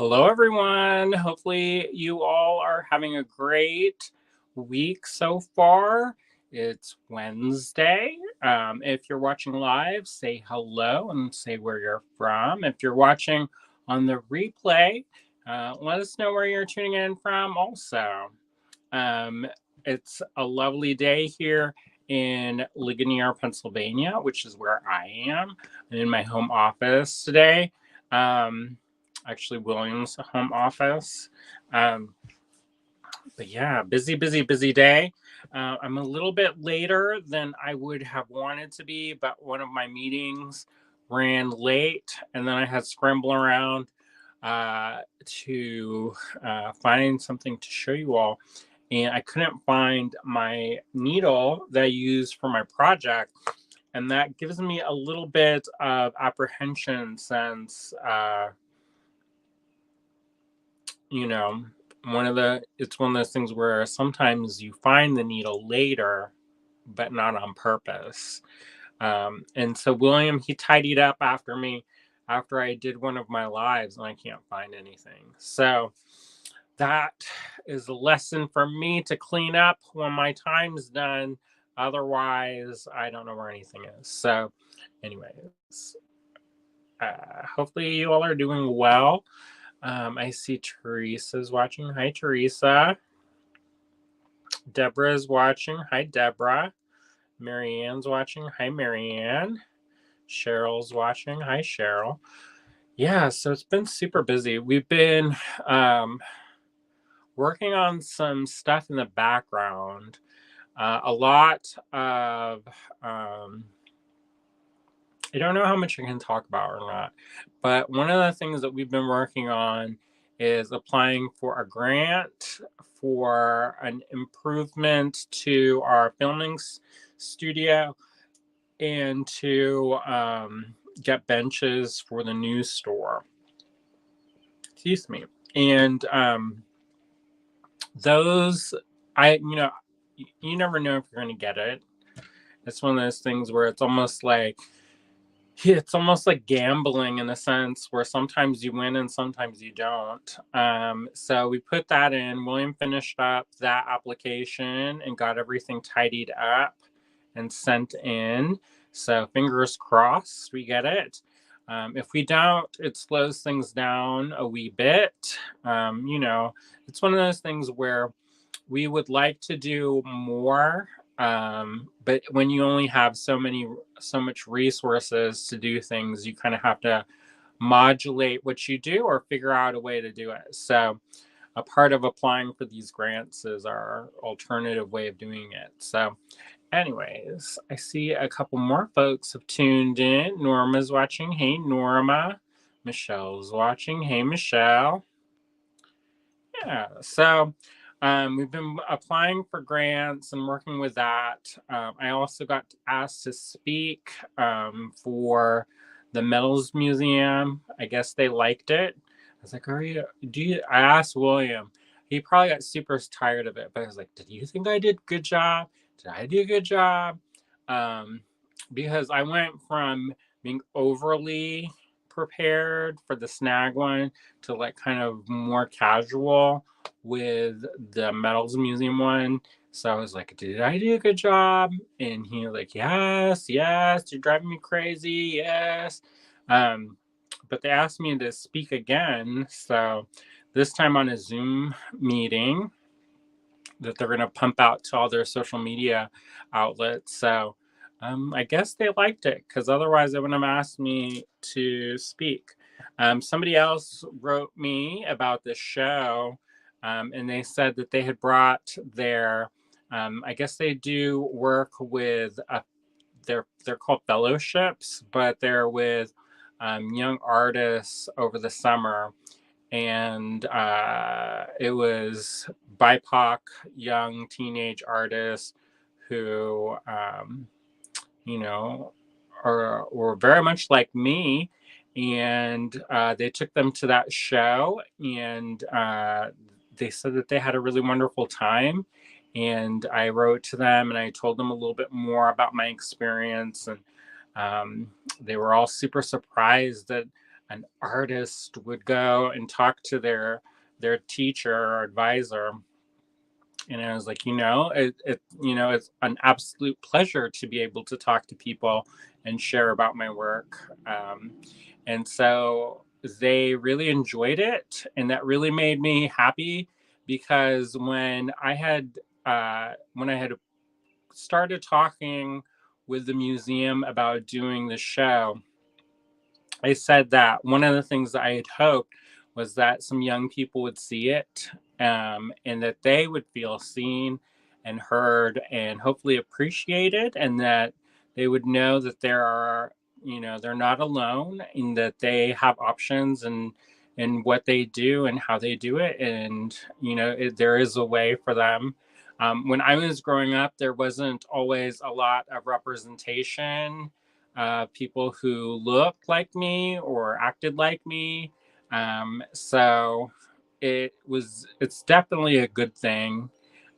Hello, everyone. Hopefully, you all are having a great week so far. It's Wednesday. If you're watching live, say hello and say where you're from. If you're watching on the replay, let us know where you're tuning in from also. Um, it's a lovely day here in Ligonier, Pennsylvania, which is where I am. I'm in my home office today. Actually, William's home office. Um, but yeah, busy day. I'm a little bit later than I would have wanted to be, but one of my meetings ran late, and then I had to scramble around to find something to show you all. And I couldn't find my needle that I used for my project. And that gives me a little bit of apprehension since, you know, it's one of those things where sometimes you find the needle later, but not on purpose. And so William, he tidied up after me after I did one of my lives and I can't find anything. So that is a lesson for me to clean up when my time's done. Otherwise, I don't know where anything is. So, anyways, hopefully you all are doing well. I see Teresa's watching. Hi, Teresa. Deborah's watching. Hi, Deborah. Marianne's watching. Hi, Marianne. Cheryl's watching. Hi, Cheryl. Yeah, so it's been super busy. We've been working on some stuff in the background. A lot of, I don't know how much I can talk about or not, but one of the things that we've been working on is applying for a grant for an improvement to our filming studio and to get benches for the news store. Excuse me. And those, you never know if you're going to get it. It's one of those things where it's almost like gambling in a sense where sometimes you win and sometimes you don't. So we put that in. William finished up that application and got everything tidied up and sent in. So fingers crossed we get it. If we don't, it slows things down a wee bit. It's one of those things where we would like to do more, but when you only have so much resources to do things, you kind of have to modulate what you do or figure out a way to do it. So a part of applying for these grants is our alternative way of doing it. So anyways, I see a couple more folks have tuned in. Norma's watching. Hey, Norma. Michelle's watching. Hey, Michelle. Yeah, so we've been applying for grants and working with that. I also got asked to speak for the Metals Museum. I guess they liked it. I was like, I asked William. He probably got super tired of it, but I was like, did you think I did a good job? Did I do a good job? Because I went from being overly prepared for the snag one to like kind of more casual with the Metals Museum one. So I was like, did I do a good job? And he was like, yes, you're driving me crazy, yes. But they asked me to speak again. So this time on a Zoom meeting that they're going to pump out to all their social media outlets. So I guess they liked it because otherwise they wouldn't have asked me to speak. Somebody else wrote me about the show, and they said that they had brought their, I guess they do work with, they're called fellowships, but they're with young artists over the summer. And it was BIPOC young teenage artists who, you know, were very much like me. And they took them to that show and they said that they had a really wonderful time. And I wrote to them and I told them a little bit more about my experience. And they were all super surprised that an artist would go and talk to their teacher or advisor. And I was like, it's an absolute pleasure to be able to talk to people and share about my work. And so they really enjoyed it, and that really made me happy, because when I had started talking with the museum about doing the show, I said that one of the things that I had hoped was that some young people would see it, and that they would feel seen and heard and hopefully appreciated, and that they would know that they're not alone, and that they have options and what they do and how they do it. And, there is a way for them. When I was growing up, there wasn't always a lot of representation, people who looked like me or acted like me. So it's definitely a good thing.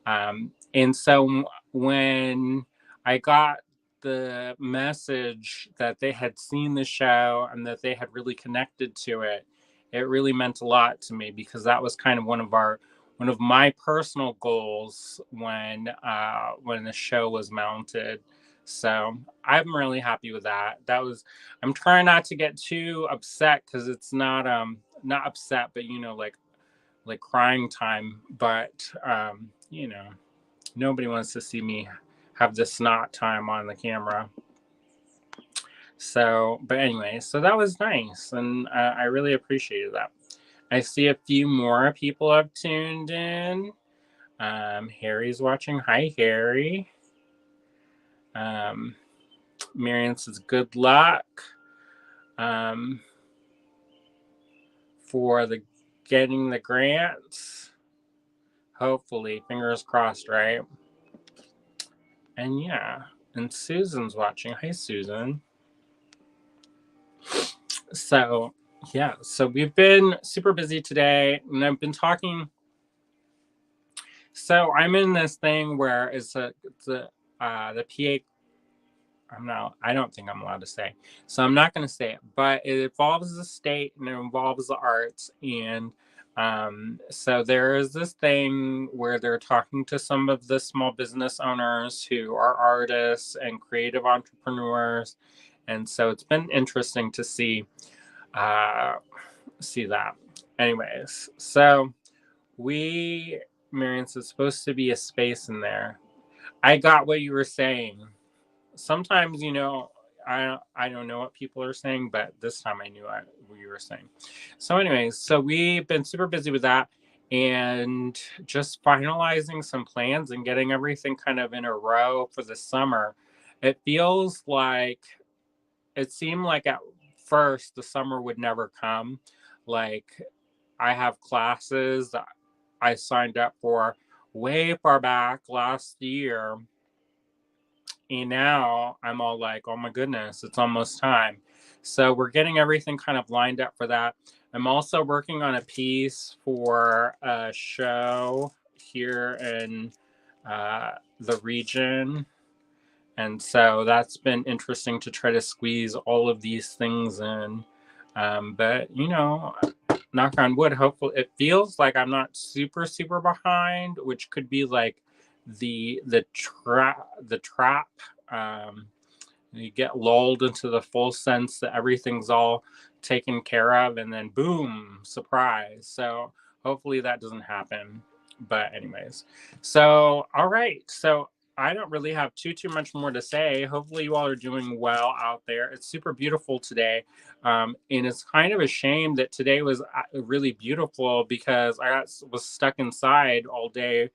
And so when I got the message that they had seen the show and that they had really connected to it, it really meant a lot to me, because that was kind of one of my personal goals when the show was mounted. So I'm really happy with that. I'm trying not to get too upset, because it's not upset, but like crying time. But nobody wants to see me have the snot time on the camera. So, but anyway, so that was nice, and I really appreciated that. I see a few more people have tuned in. Harry's watching. Hi, Harry. Marion says good luck for the getting the grants. Hopefully, fingers crossed, right? And yeah, and Susan's watching. Hi, Susan. So yeah, so we've been super busy today, and I've been talking. So I'm in this thing where the PA. I don't think I'm allowed to say. So I'm not going to say it, but it involves the state and it involves the arts. And so there is this thing where they're talking to some of the small business owners who are artists and creative entrepreneurs. And so it's been interesting to see that. Anyways, so Marion, it's supposed to be a space in there. I got what you were saying. Sometimes, I don't know what people are saying, but this time I knew what you were saying. So anyways, so we've been super busy with that and just finalizing some plans and getting everything kind of in a row for the summer. It seemed like at first the summer would never come. Like, I have classes that I signed up for way far back last year, and now I'm all like, oh my goodness, it's almost time. So we're getting everything kind of lined up for that. I'm also working on a piece for a show here in the region. And so that's been interesting to try to squeeze all of these things in. But, knock on wood, hopefully it feels like I'm not super, super behind, which could be like the trap. You get lulled into the full sense that everything's all taken care of, and then boom, surprise. So hopefully that doesn't happen. But anyways, so all right, so I don't really have too much more to say. Hopefully you all are doing well out there. It's super beautiful today, and it's kind of a shame that today was really beautiful, because was stuck inside all day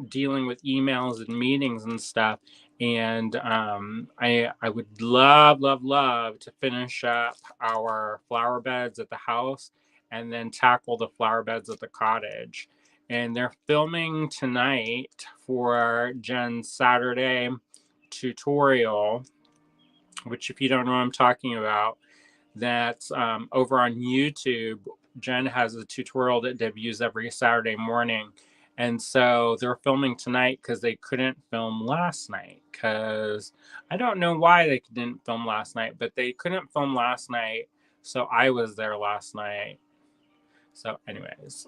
dealing with emails and meetings and stuff. And I would love to finish up our flower beds at the house and then tackle the flower beds at the cottage. And they're filming tonight for Jen's Saturday tutorial, which, if you don't know what I'm talking about, that's over on YouTube. Jen has a tutorial that debuts every Saturday morning. And so they're filming tonight because they couldn't film last night. Because I don't know why they didn't film last night, but they couldn't film last night So I was there last night. So anyways,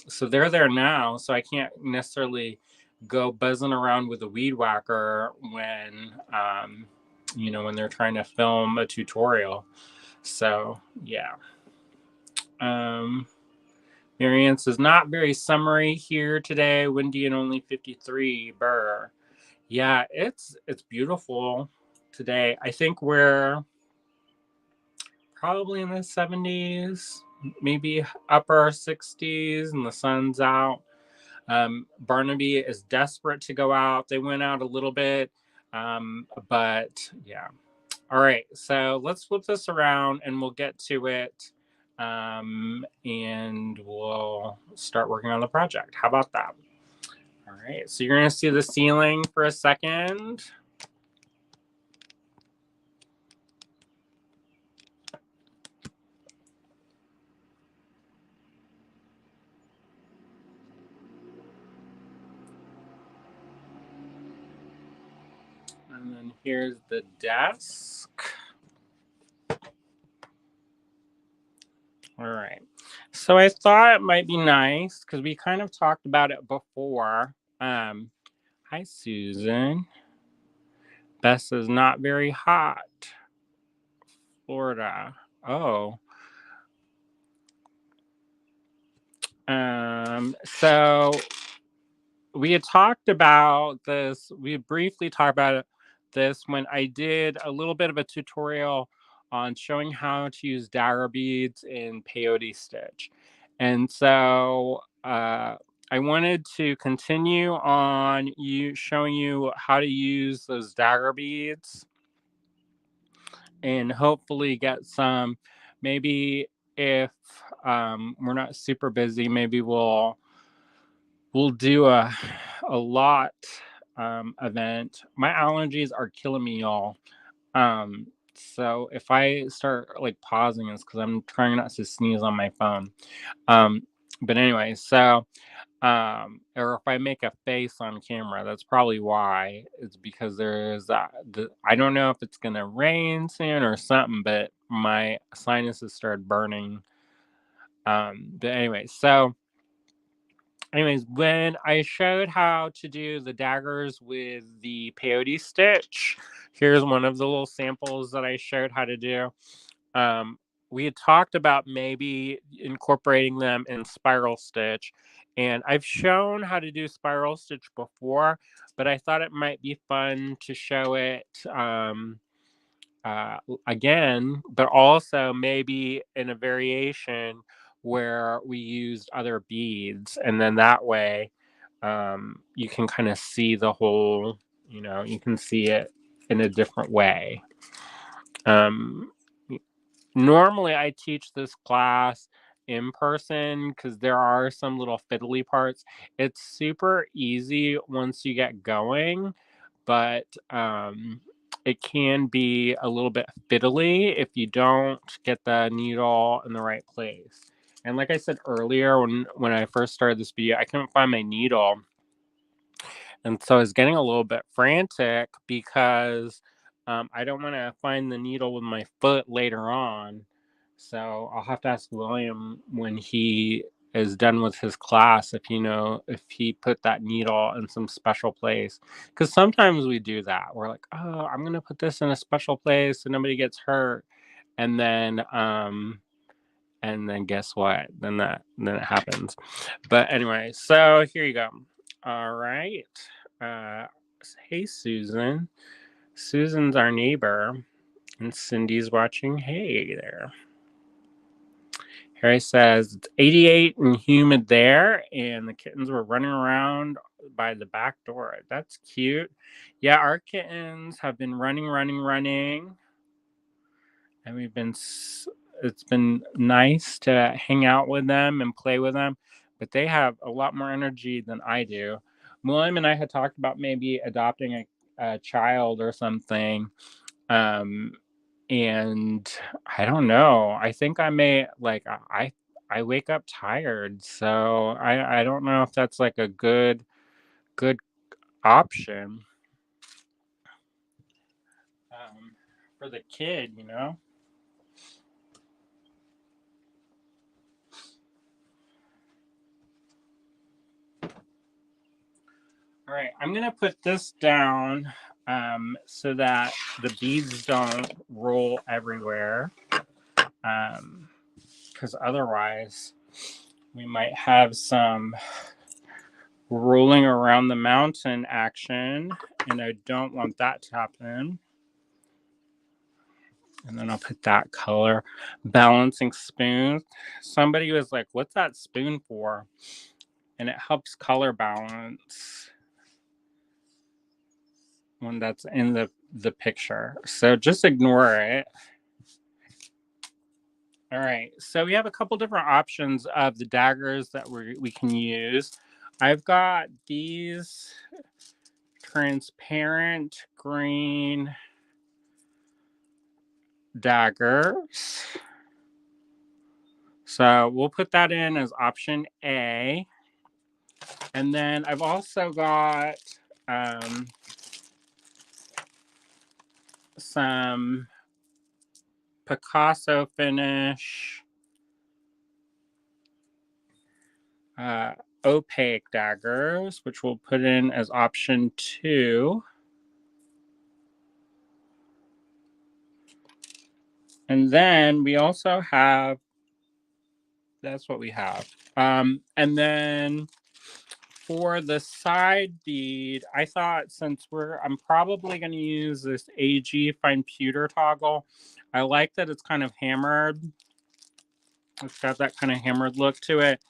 so they're there now. So I can't necessarily go buzzing around with a weed whacker when, when they're trying to film a tutorial. So yeah. Marianne says, not very summery here today, windy and only 53. Burr. Yeah, it's beautiful today. I think we're probably in the 70s, maybe upper 60s, and the sun's out. Barnaby is desperate to go out. They went out a little bit, but yeah. All right, so let's flip this around and we'll get to it, and we'll start working on the project. How about that? All right, so you're going to see the ceiling for a second. And then here's the desk. All right. So I thought it might be nice because we kind of talked about it before. Hi, Susan. Bess is not very hot. Florida. Oh. So we had talked about this. We briefly talked about this when I did a little bit of a tutorial on showing how to use dagger beads in peyote stitch. And so I wanted to continue on showing you how to use those dagger beads and hopefully get some. Maybe if we're not super busy, maybe we'll do a lot event. My allergies are killing me, y'all. So if I start like pausing, it's because I'm trying not to sneeze on my phone. But anyway, so or if I make a face on camera, that's probably why. It's because there's I don't know if it's gonna rain soon or something, but my sinuses started burning. But anyway, so anyways, when I showed how to do the daggers with the peyote stitch, here's one of the little samples that I showed how to do. We had talked about maybe incorporating them in spiral stitch, and I've shown how to do spiral stitch before, but I thought it might be fun to show it again, but also maybe in a variation where we used other beads, and then that way you can kind of see the whole, you can see it in a different way. Normally I teach this class in person because there are some little fiddly parts. It's super easy once you get going, but it can be a little bit fiddly if you don't get the needle in the right place. And like I said earlier, when I first started this video, I couldn't find my needle. And so I was getting a little bit frantic because I don't want to find the needle with my foot later on. So I'll have to ask William when he is done with his class if if he put that needle in some special place. Because sometimes we do that. We're like, oh, I'm gonna put this in a special place so nobody gets hurt. And then guess what? Then it happens. But anyway, so here you go. All right. Hey, Susan. Susan's our neighbor, and Cindy's watching. Hey there. Harry says it's 88 and humid there, and the kittens were running around by the back door. That's cute. Yeah, our kittens have been running, and it's been nice to hang out with them and play with them, but they have a lot more energy than I do. William and I had talked about maybe adopting a child or something. And I don't know. I think I may I wake up tired, so I don't know if that's like a good option for the kid. All right, I'm going to put this down so that the beads don't roll everywhere. Because otherwise we might have some rolling around the mountain action, and I don't want that to happen. And then I'll put that color. Balancing spoon. Somebody was like, what's that spoon for? And it helps color balance when that's in the picture. So just ignore it. All right, so we have a couple different options of the daggers that we can use. I've got these transparent green daggers. So we'll put that in as option A. And then I've also got some Picasso finish opaque daggers, which we'll put in as option 2. And then we also have, that's what we have. And then for the side bead, I thought since I'm probably going to use this AG fine pewter toggle. I like that it's kind of hammered. It's got that kind of hammered look to it.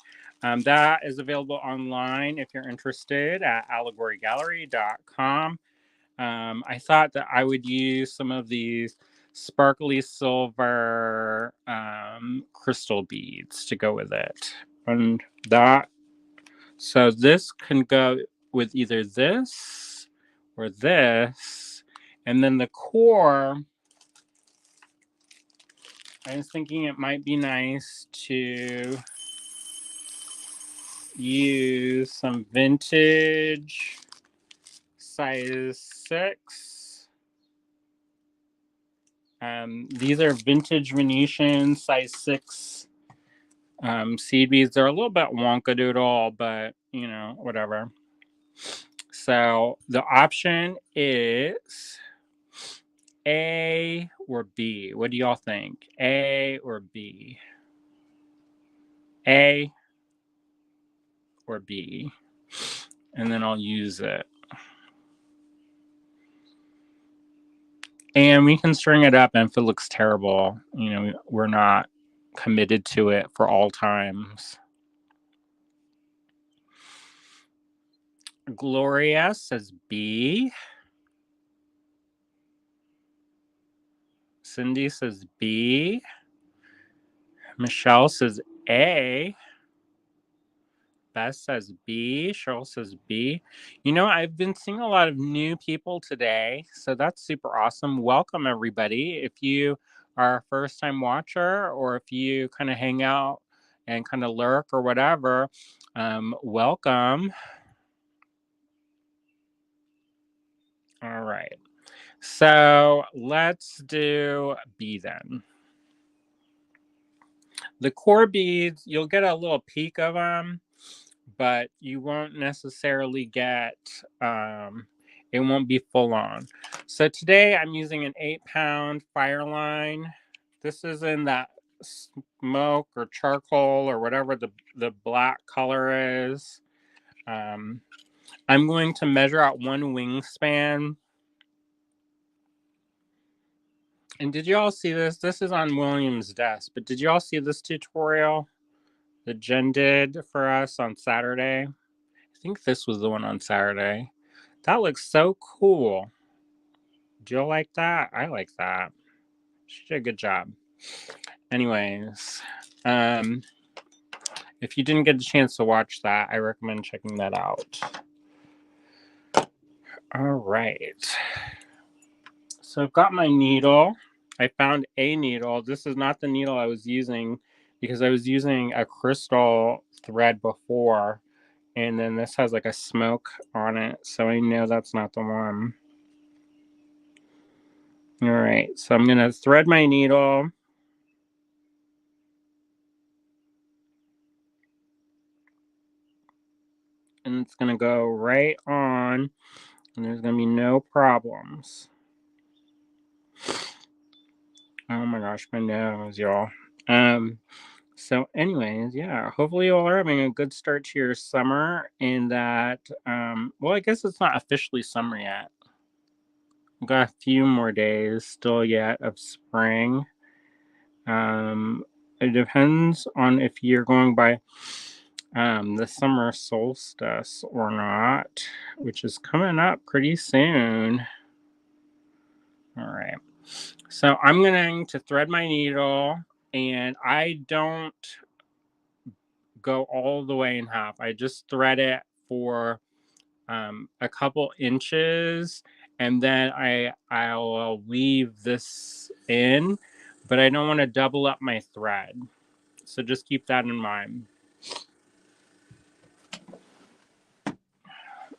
That is available online if you're interested at allegorygallery.com. I thought that I would use some of these sparkly silver crystal beads to go with it. And that, so this can go with either this or this. And then the core, I was thinking it might be nice to use some vintage size 6. These are vintage Venetian size 6 seed beads. They're a little bit wonkadoodle, but you know, whatever. So the option is A or B. What do y'all think? A or B? A or B? And then I'll use it. And we can string it up, and if it looks terrible, you know, we're not committed to it for all times. Gloria says B. Cindy says B. Michelle says A. Beth says B. Cheryl says B. You know, I've been seeing a lot of new people today, so that's super awesome. Welcome, everybody. If you are a first-time watcher or if you kind of hang out and kind of lurk or whatever, welcome. All right. So let's do B then. The core beads, you'll get a little peek of them, but you won't necessarily get, it won't be full on. So today I'm using an 8-pound Fireline. This is in that smoke or charcoal or whatever the black color is. I'm going to measure out 1 wingspan. And did you all see this? This is on William's desk, but did you all see this tutorial that Jen did for us on Saturday? I think this was the one on Saturday. That looks so cool. Do you like that? I like that. She did a good job. Anyways, if you didn't get a chance to watch that, I recommend checking that out. All right. So I've got my needle. I found a needle. This is not the needle I was using because I was using a crystal thread before. And then this has like a smoke on it. So I know that's not the one. All right. So I'm going to thread my needle. And it's going to go right on on, and there's going to be no problems. Oh my gosh, my nose, y'all. So anyways, yeah, hopefully you all are having a good start to your summer, and that, well, I guess it's not officially summer yet. We've got a few more days still yet of spring. It depends on if you're going by the summer solstice or not, which is coming up pretty soon. All right. So I'm going to thread my needle, and I don't go all the way in half. I just thread it for a couple inches, and then I'll leave this in, but I don't want to double up my thread. So just keep that in mind.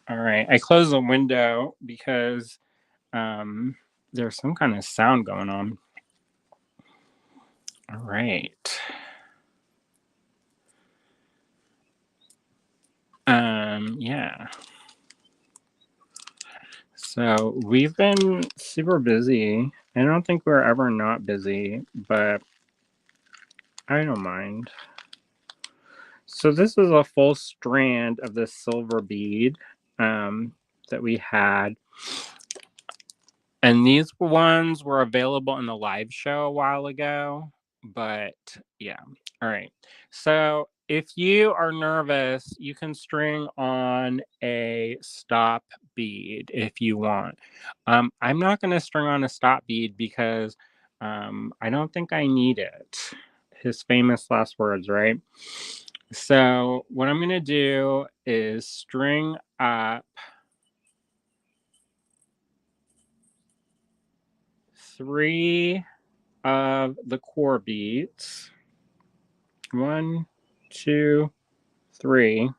All right. I closed the window because there's some kind of sound going on. All right. Yeah. So we've been super busy. I don't think we're ever not busy, but I don't mind. So this is a full strand of this silver bead that we had. And these ones were available in the live show a while ago. But yeah. All right. So if you are nervous, you can string on a stop bead if you want. I'm not going to string on a stop bead because I don't think I need it. His famous last words, right? So what I'm going to do is string up 3 of the core beads. 1, 2, 3.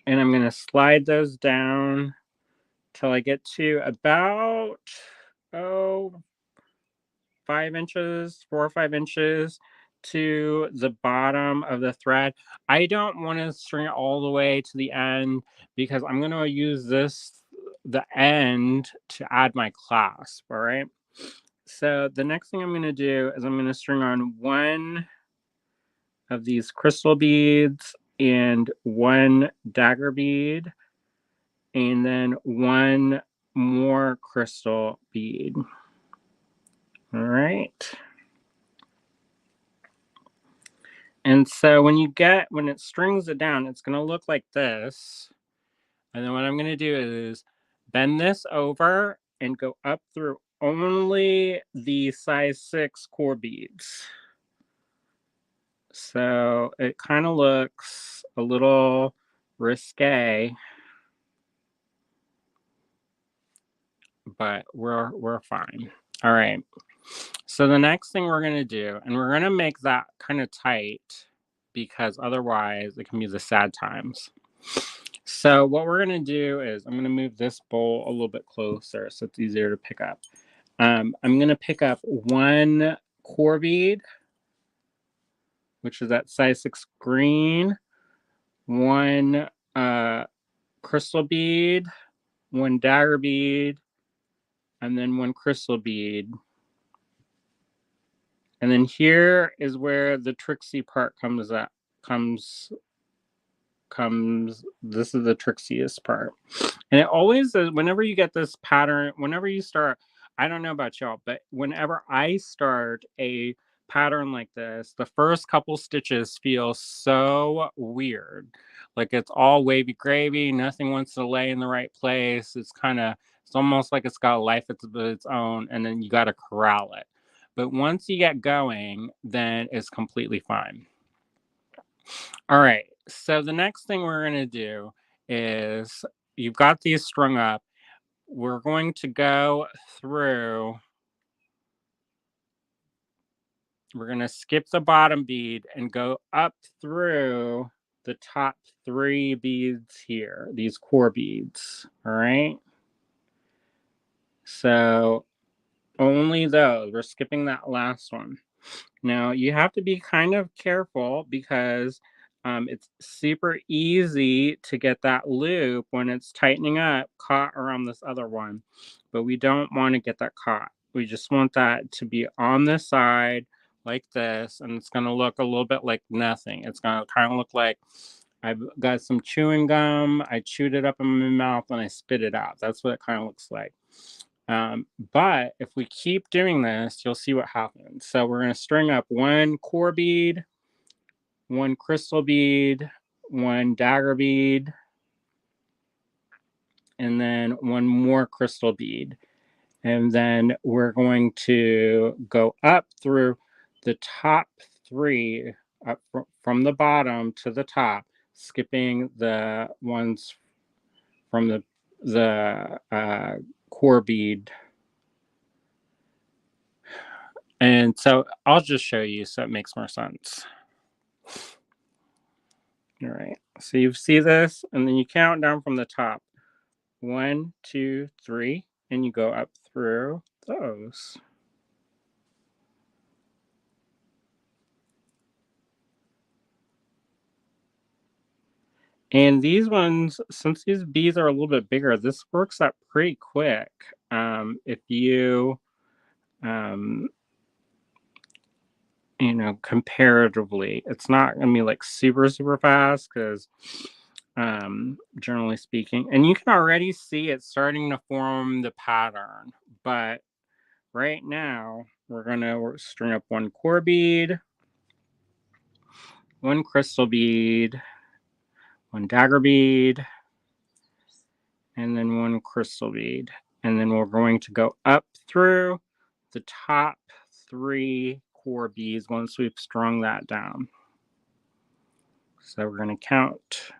And I'm going to slide those down till I get to about 5 inches, 4 or 5 inches to the bottom of the thread. I don't want to string it all the way to the end because I'm going to use the end to add my clasp. All right. So the next thing I'm going to do is I'm going to string on 1 of these crystal beads and 1 dagger bead, and then 1 more crystal bead. All right. And so when it strings it down, it's going to look like this. And then what I'm going to do is bend this over and go up through only the size 6 core beads. So it kind of looks a little risque, but we're fine. All right. So the next thing we're going to do, and we're going to make that kind of tight because otherwise it can be the sad times. So what we're going to do is I'm going to move this bowl a little bit closer so it's easier to pick up. I'm going to pick up 1 core bead, which is that size 6 green, 1 crystal bead, 1 dagger bead, and then 1 crystal bead. And then here is where the tricksy part comes. This is the trixiest part. And it always is, whenever you get this pattern, whenever you start, I don't know about y'all, but whenever I start a pattern like this, the first couple stitches feel so weird. Like it's all wavy gravy, nothing wants to lay in the right place. It's almost like it's got a life of its own, and then you got to corral it. But once you get going, then it's completely fine. All right. So the next thing we're going to do is you've got these strung up. We're going to go through. We're going to skip the bottom bead and go up through the top 3 beads here, these core beads. All right. So only those. We're skipping that last one. Now you have to be kind of careful because it's super easy to get that loop when it's tightening up caught around this other one, but we don't want to get that caught. We just want that to be on the side like this, and it's going to look a little bit like nothing. It's going to kind of look like I've got some chewing gum, I chewed it up in my mouth, and I spit it out. That's what it kind of looks like. But if we keep doing this, you'll see what happens. So we're going to string up one core bead, one crystal bead, one dagger bead, and then one more crystal bead. And then we're going to go up through the top three, up from the bottom to the top, skipping the ones from the core bead. And so I'll just show you so it makes more sense. All right, so you see this, and then you count down from the top. 1, 2, 3, and you go up through those. And these ones, since these beads are a little bit bigger, this works out pretty quick. If you, you know, comparatively, it's not gonna be like super, super fast because, generally speaking, and you can already see it starting to form the pattern. But right now, we're gonna string up one core bead, one crystal bead, one dagger bead, and then one crystal bead. And then we're going to go up through the top 3 core beads once we've strung that down. So we're going to count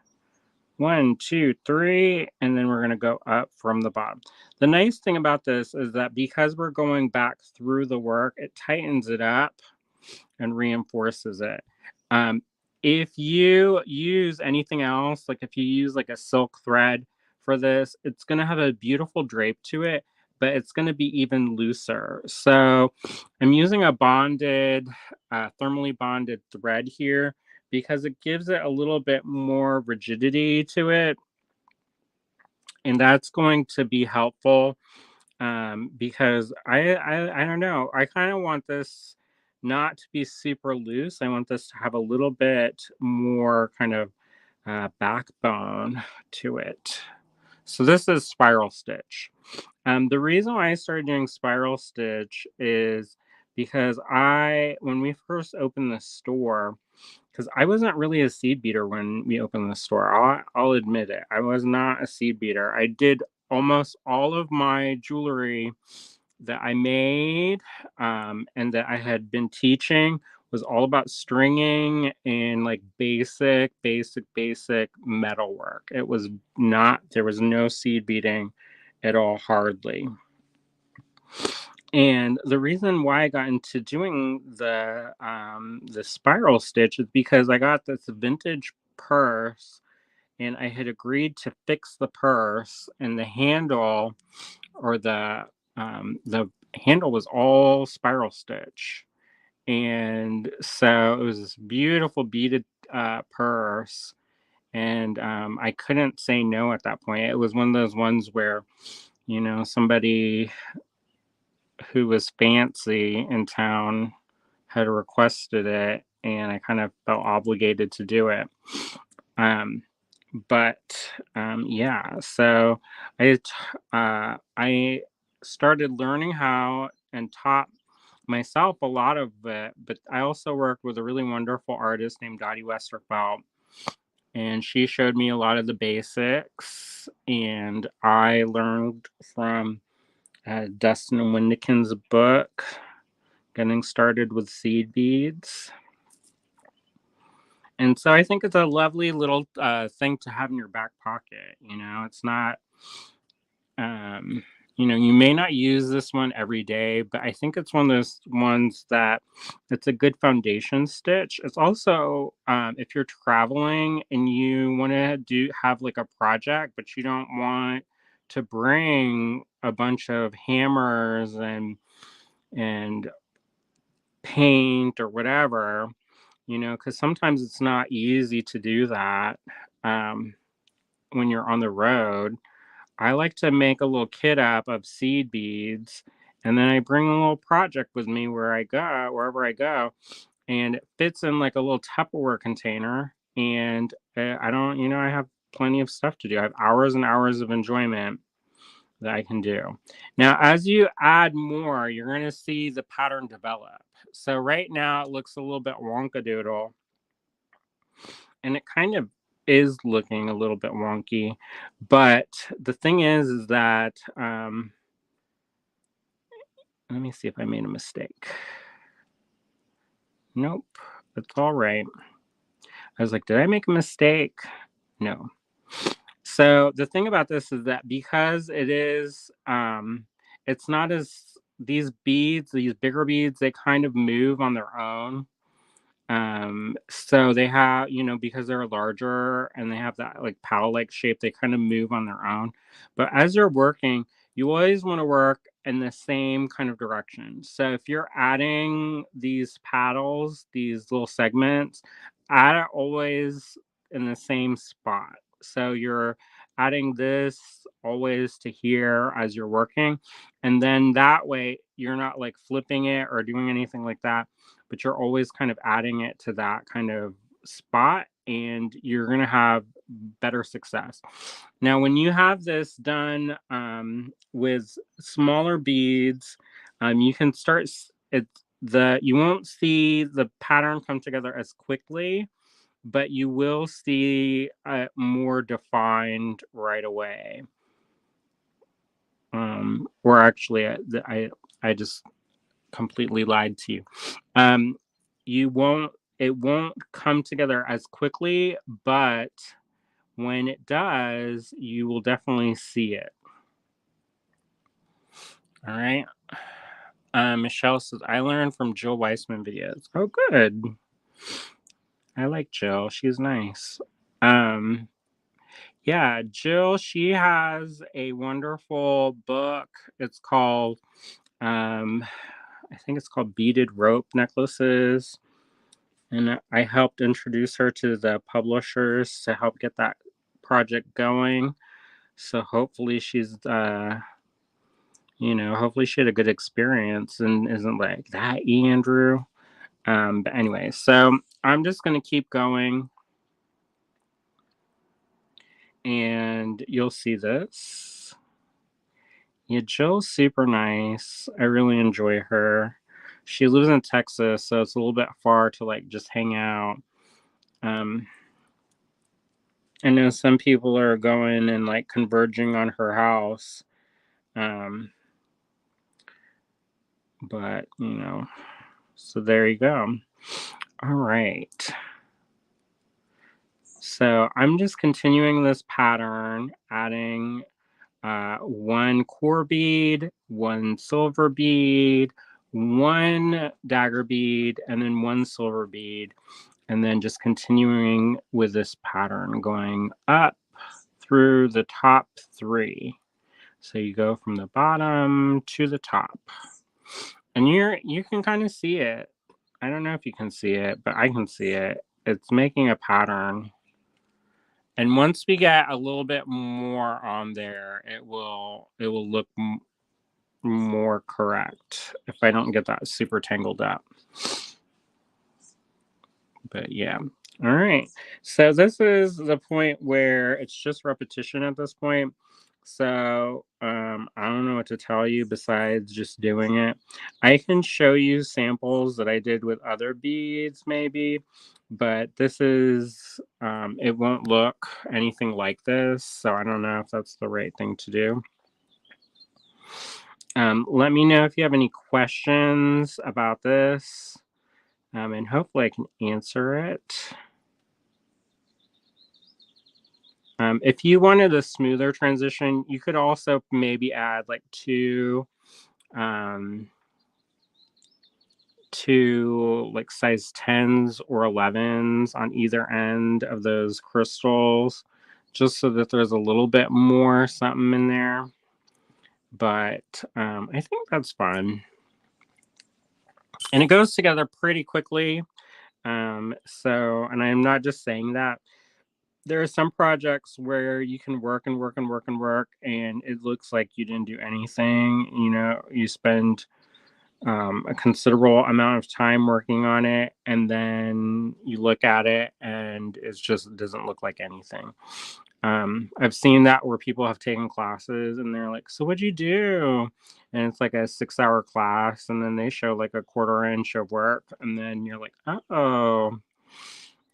1, 2, 3, and then we're going to go up from the bottom. The nice thing about this is that because we're going back through the work, it tightens it up and reinforces it. If you use anything else, like if you use like a silk thread for this, it's going to have a beautiful drape to it, but it's going to be even looser. So I'm using a bonded, thermally bonded thread here because it gives it a little bit more rigidity to it. And that's going to be helpful because I don't know. I kind of want this not to be super loose. I want this to have a little bit more kind of backbone to it. So this is spiral stitch. The reason why I started doing spiral stitch is because when we first opened the store, because I wasn't really a seed beater when we opened the store. I'll admit it. I was not a seed beater. I did almost all of my jewelry that I made and that I had been teaching was all about stringing and like basic metal work. It was not, there was no seed beating at all, hardly. And the reason why I got into doing the spiral stitch is because I got this vintage purse and I had agreed to fix the purse, and the handle or the handle was all spiral stitch. And so it was this beautiful beaded purse, and I couldn't say no at that point. It was one of those ones where, you know, somebody who was fancy in town had requested it, and I kind of felt obligated to do it. Yeah, so I started learning how and taught myself a lot of it, but I also worked with a really wonderful artist named Dottie Westerfeld, and she showed me a lot of the basics, and I learned from Dustin and Windikin's book, Getting Started with Seed Beads. And so I think it's a lovely little thing to have in your back pocket. You know, it's not, you know, you may not use this one every day, but I think it's one of those ones that it's a good foundation stitch. It's also, if you're traveling and you want to have like a project, but you don't want to bring a bunch of hammers and paint or whatever, because sometimes it's not easy to do that when you're on the road. I like to make a little kit up of seed beads, and then I bring a little project with me wherever I go, and it fits in like a little Tupperware container. And I don't, I have plenty of stuff to do. I have hours and hours of enjoyment that I can do. Now, as you add more, you're going to see the pattern develop. So right now it looks a little bit wonkadoodle, and it kind of is looking a little bit wonky. But the thing is that, let me see if I made a mistake. Nope, it's all right. I was like, did I make a mistake? No. So the thing about this is that because it is, it's not as, these beads, these bigger beads, they kind of move on their own. So they have, because they're larger and they have that like paddle-like shape, they kind of move on their own. But as you're working, you always want to work in the same kind of direction. So if you're adding these paddles, these little segments, add it always in the same spot. So you're adding this always to here as you're working. And then that way you're not like flipping it or doing anything like that, but you're always kind of adding it to that kind of spot, and you're going to have better success. Now, when you have this done with smaller beads, you can start you won't see the pattern come together as quickly, but you will see more defined right away. Or actually, I just completely lied to you. It won't come together as quickly, but when it does, you will definitely see it. All right. Michelle says, I learned from Jill Weissman videos. Oh, good. I like Jill. She's nice. Yeah, Jill, she has a wonderful book. It's called, I think it's called Beaded Rope Necklaces. And I helped introduce her to the publishers to help get that project going. So hopefully she's, hopefully she had a good experience and isn't like that, Andrew. But anyway, so I'm just going to keep going. And you'll see this. Yeah, Jill's super nice. I really enjoy her. She lives in Texas, so it's a little bit far to like just hang out. I know some people are going and like converging on her house. But, so there you go. All right. So I'm just continuing this pattern, adding one core bead, one silver bead, one dagger bead, and then one silver bead. And then just continuing with this pattern, going up through the top three. So you go from the bottom to the top. And you can kind of see it. I don't know if you can see it, but I can see it. It's making a pattern. And once we get a little bit more on there, it will look more correct if I don't get that super tangled up. But yeah. All right. So this is the point where it's just repetition at this point. So I don't know what to tell you besides just doing it. I can show you samples that I did with other beads maybe, but this is, it won't look anything like this. So I don't know if that's the right thing to do. Let me know if you have any questions about this, and hopefully I can answer it. If you wanted a smoother transition, you could also maybe add like two like size 10s or 11s on either end of those crystals, just so that there's a little bit more something in there. But I think that's fun. And it goes together pretty quickly. And I'm not just saying that. There are some projects where you can work and work and work and work, and it looks like you didn't do anything. You spend a considerable amount of time working on it, and then you look at it and it just doesn't look like anything. I've seen that where people have taken classes and they're like, "So what'd you do?" And it's like a 6-hour class, and then they show like a quarter inch of work, and then you're like, "Oh."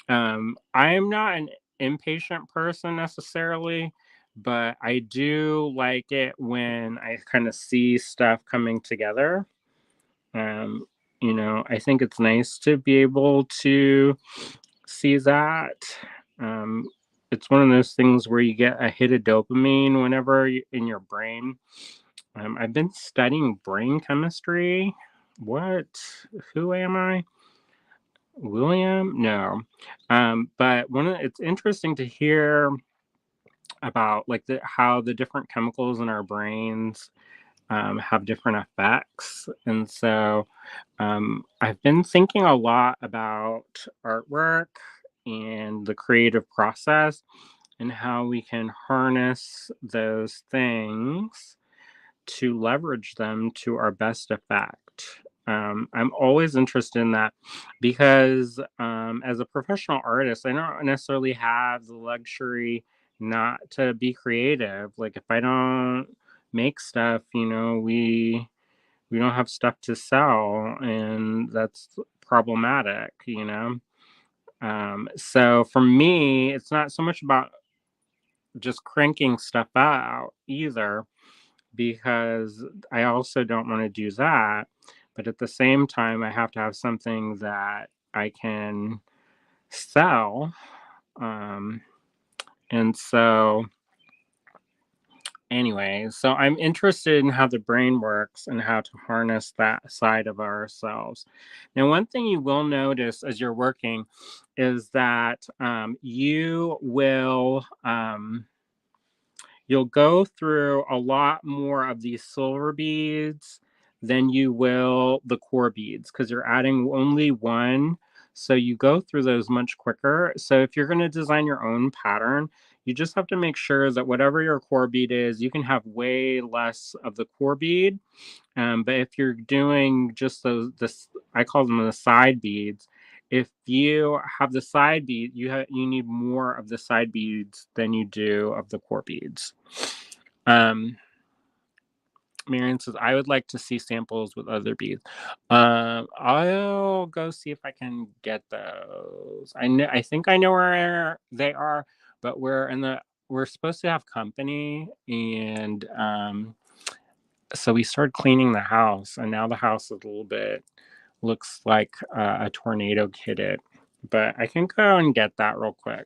I am not an impatient person necessarily, but I do like it when I kind of see stuff coming together. Um, I think it's nice to be able to see that. Um, it's one of those things where you get a hit of dopamine whenever in your brain. I've been studying brain chemistry. What? Who am I? William? No. But it's interesting to hear about like how the different chemicals in our brains have different effects. And so I've been thinking a lot about artwork and the creative process and how we can harness those things to leverage them to our best effect. I'm always interested in that because as a professional artist, I don't necessarily have the luxury not to be creative. Like if I don't make stuff, we don't have stuff to sell, and that's problematic. So for me, it's not so much about just cranking stuff out either, because I also don't want to do that. But at the same time, I have to have something that I can sell. Um, and so, anyway, so I'm interested in how the brain works and how to harness that side of ourselves. Now, one thing you will notice as you're working is that you'll go through a lot more of these silver beads than you will the core beads because you're adding only one. So you go through those much quicker. So if you're going to design your own pattern, you just have to make sure that whatever your core bead is, you can have way less of the core bead. But if you're doing just this, I call them the side beads. If you have the side bead, you need more of the side beads than you do of the core beads. Um, Marion says, I would like to see samples with other beads. I'll go see if I can get those. I think I know where they are, but we're supposed to have company, and so we started cleaning the house, and now the house is a little bit looks like a tornado hit it. But I can go and get that real quick.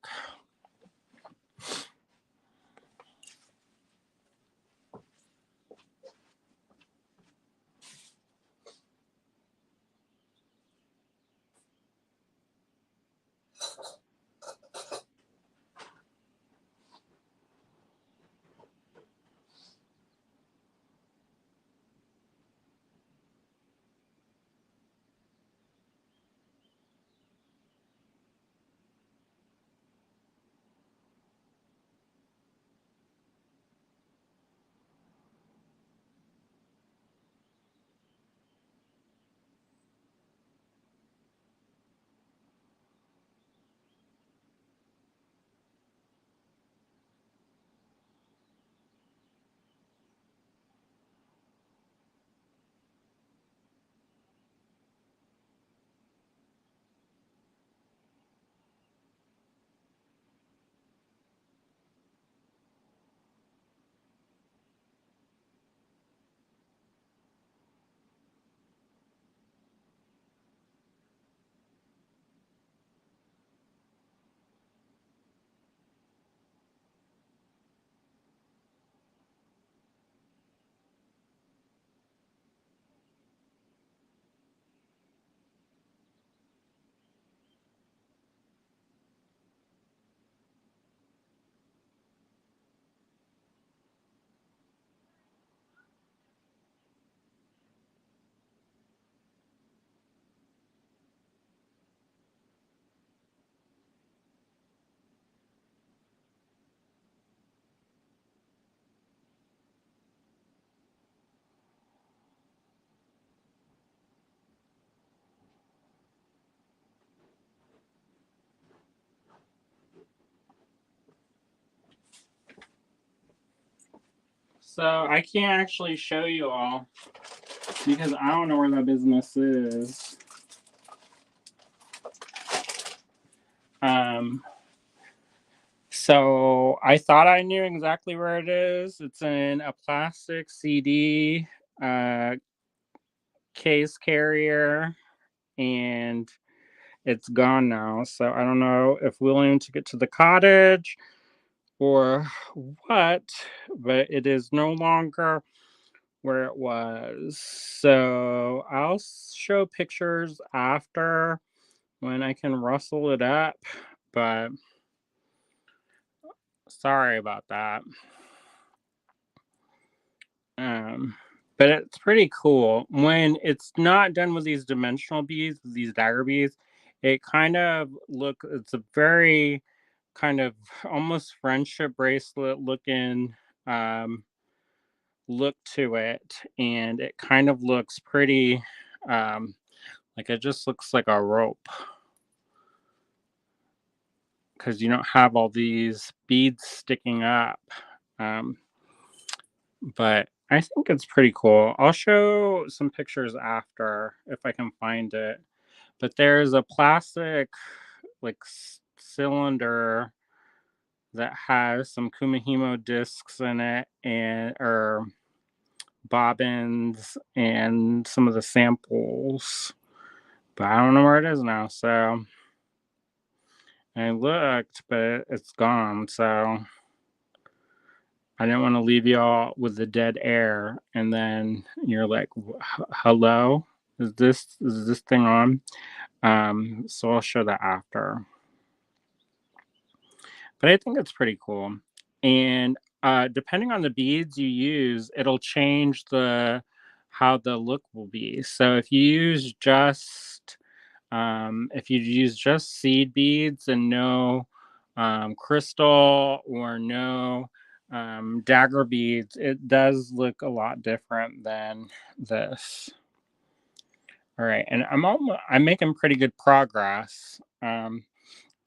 So I can't actually show you all because I don't know where that business is. So I thought I knew exactly where it is. It's in a plastic CD uh, case carrier, and it's gone now. So I don't know if William took it to the cottage or what, but it is no longer where it was. So I'll show pictures after when I can rustle it up, but sorry about that. Um, but it's pretty cool. When it's not done with these dimensional beads, these dagger beads, it kind of it's a very kind of almost friendship bracelet looking um, look to it. And it kind of looks pretty, um, like it just looks like a rope because you don't have all these beads sticking up. Um, but I think it's pretty cool. I'll show some pictures after if I can find it. But there's a plastic like cylinder that has some Kumihimo discs in it and or bobbins and some of the samples. But I don't know where it is now, so I looked, but it's gone, so I didn't want to leave y'all with the dead air, and then you're like, "Hello, is this thing on?" So I'll show that after. But I think it's pretty cool, and depending on the beads you use, it'll change the how the look will be. So if you use just seed beads and no crystal or no dagger beads, it does look a lot different than this. All right, and I'm making pretty good progress.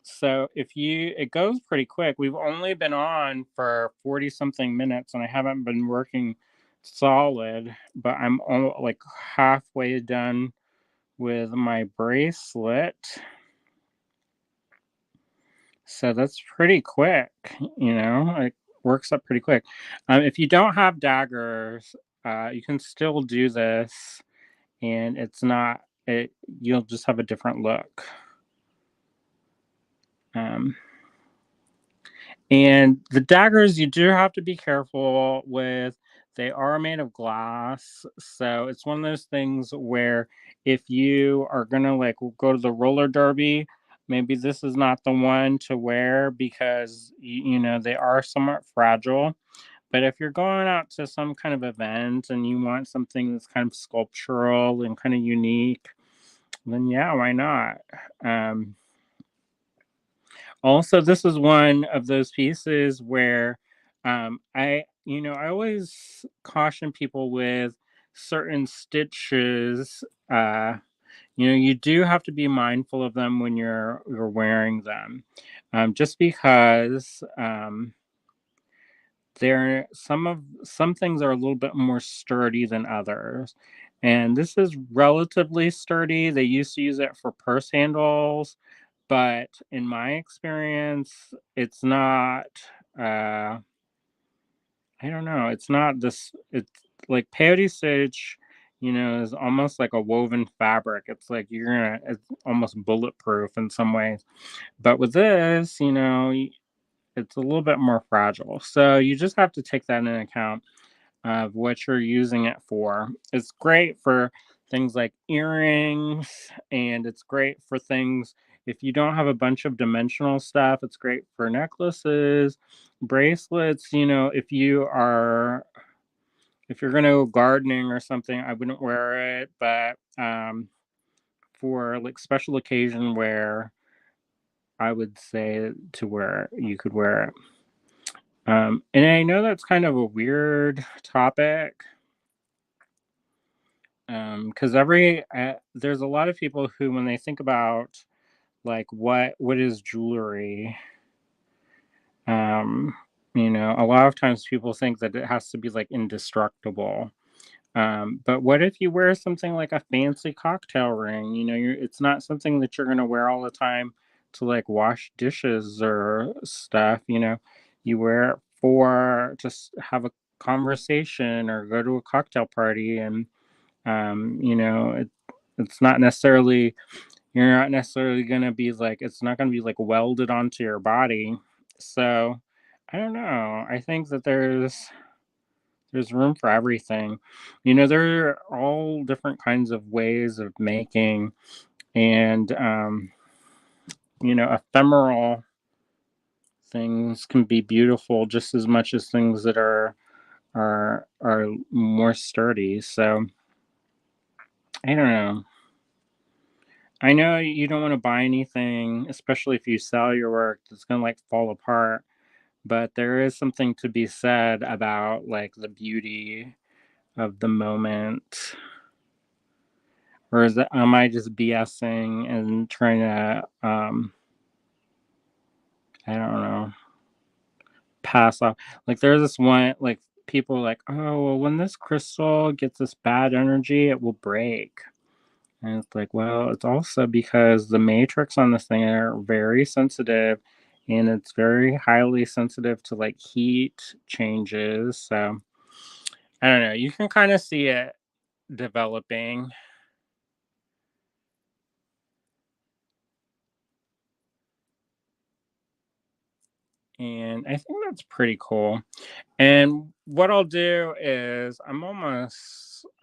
So it goes pretty quick. We've only been on for 40 something minutes, and I haven't been working solid, but I'm like halfway done with my bracelet. So that's pretty quick, it works up pretty quick. If you don't have daggers, you can still do this, and you'll just have a different look. Um, and the daggers, you do have to be careful with. They are made of glass, so it's one of those things where if you are gonna like go to the roller derby, maybe this is not the one to wear because they are somewhat fragile. But if you're going out to some kind of event and you want something that's kind of sculptural and kind of unique, then yeah, why not? Um, Also, this is one of those pieces where I always caution people with certain stitches. You do have to be mindful of them when you're wearing them, just because some things are a little bit more sturdy than others, and this is relatively sturdy. They used to use it for purse handles, but in my experience, it's not. Uh, I don't know. It's not this. It's like peyote stitch. Is almost like a woven fabric. It's like it's almost bulletproof in some ways. But with this, it's a little bit more fragile. So you just have to take that into account of what you're using it for. It's great for things like earrings, and it's great for things if you don't have a bunch of dimensional stuff. It's great for necklaces, bracelets. If you're going to go gardening or something, I wouldn't wear it, but for like special occasion where I would say to wear, you could wear it. And I know that's kind of a weird topic, because there's a lot of people who, when they think about like what is jewelry, um, A lot of times people think that it has to be like indestructible. But what if you wear something like a fancy cocktail ring? It's not something that you're gonna wear all the time to like wash dishes or stuff. You wear it for just have a conversation or go to a cocktail party, and it's not necessarily you're not necessarily gonna be like it's not gonna be like welded onto your body. So I don't know. I think that there's room for everything. There are all different kinds of ways of making, and ephemeral things can be beautiful just as much as things that are more sturdy. So I don't know. I know you don't want to buy anything, especially if you sell your work, that's gonna like fall apart. But there is something to be said about like the beauty of the moment. Or am I just BSing and trying to, I don't know, pass off? Like, there's this one, like, people are like, oh, well, when this crystal gets this bad energy, it will break. And it's like, well, it's also because the matrix on this thing are very sensitive, and it's very highly sensitive to like heat changes. So I don't know. You can kind of see it developing. And I think that's pretty cool. And what I'll do is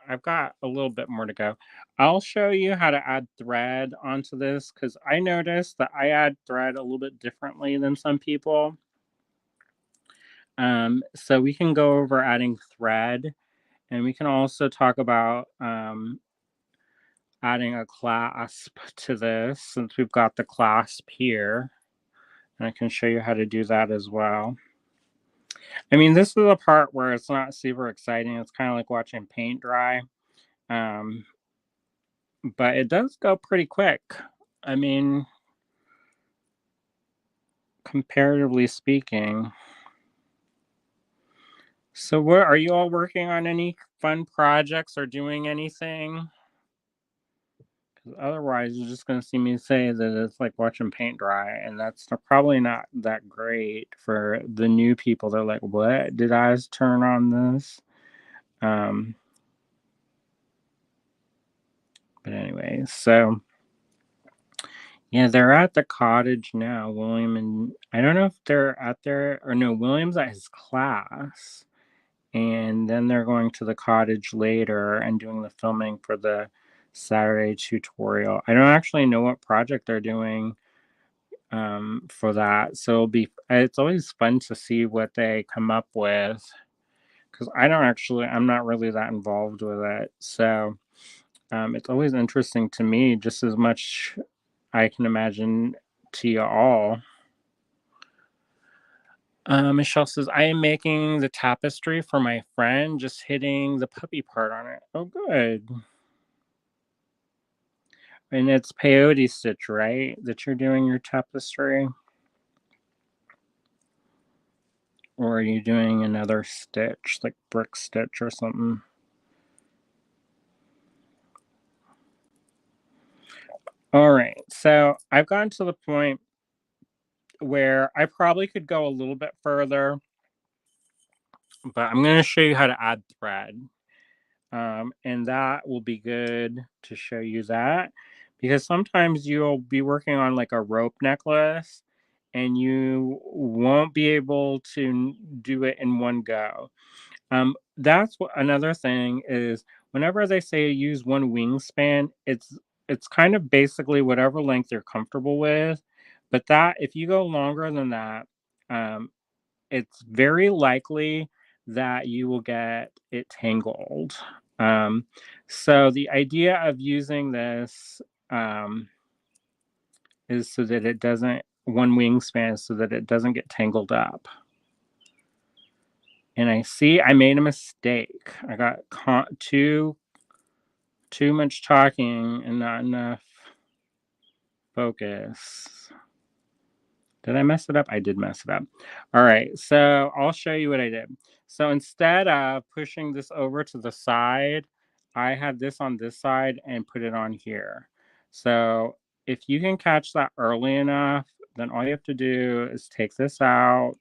I've got a little bit more to go. I'll show you how to add thread onto this because I noticed that I add thread a little bit differently than some people. So we can go over adding thread, and we can also talk about adding a clasp to this since we've got the clasp here. And I can show you how to do that as well. I mean, this is the part where it's not super exciting. It's kind of like watching paint dry. Um, but it does go pretty quick. I mean, comparatively speaking. So, what are you all working on? Any fun projects or doing anything? 'Cause otherwise, you're just going to see me say that it's like watching paint dry, and that's probably not that great for the new people. They're like, "What did I just turn on this?" Um, but anyway, so yeah, they're at the cottage now, William, and I don't know if they're at there or no, William's at his class, and then they're going to the cottage later and doing the filming for the Saturday tutorial. I don't actually know what project they're doing for that, so it's always fun to see what they come up with because I'm not really that involved with it, so it's always interesting to me just as much I can imagine to you all. Michelle says, I am making the tapestry for my friend, just hitting the puppy part on it. Oh, good. And it's peyote stitch, right? That you're doing your tapestry? Or are you doing another stitch, like brick stitch or something? All right. So I've gotten to the point where I probably could go a little bit further, but I'm going to show you how to add thread. And that will be good to show you that because sometimes you'll be working on like a rope necklace and you won't be able to do it in one go. That's what another thing is whenever they say use one wingspan, it's kind of basically whatever length you're comfortable with. But that if you go longer than that, um, it's very likely that you will get it tangled. Um, so the idea of using this is so that it doesn't one wingspan so that it doesn't get tangled up. And I see I made a mistake. I got too much talking and not enough focus. Did I mess it up? I did mess it up. All right, so I'll show you what I did. So instead of pushing this over to the side, I had this on this side and put it on here. So if you can catch that early enough, then all you have to do is take this out,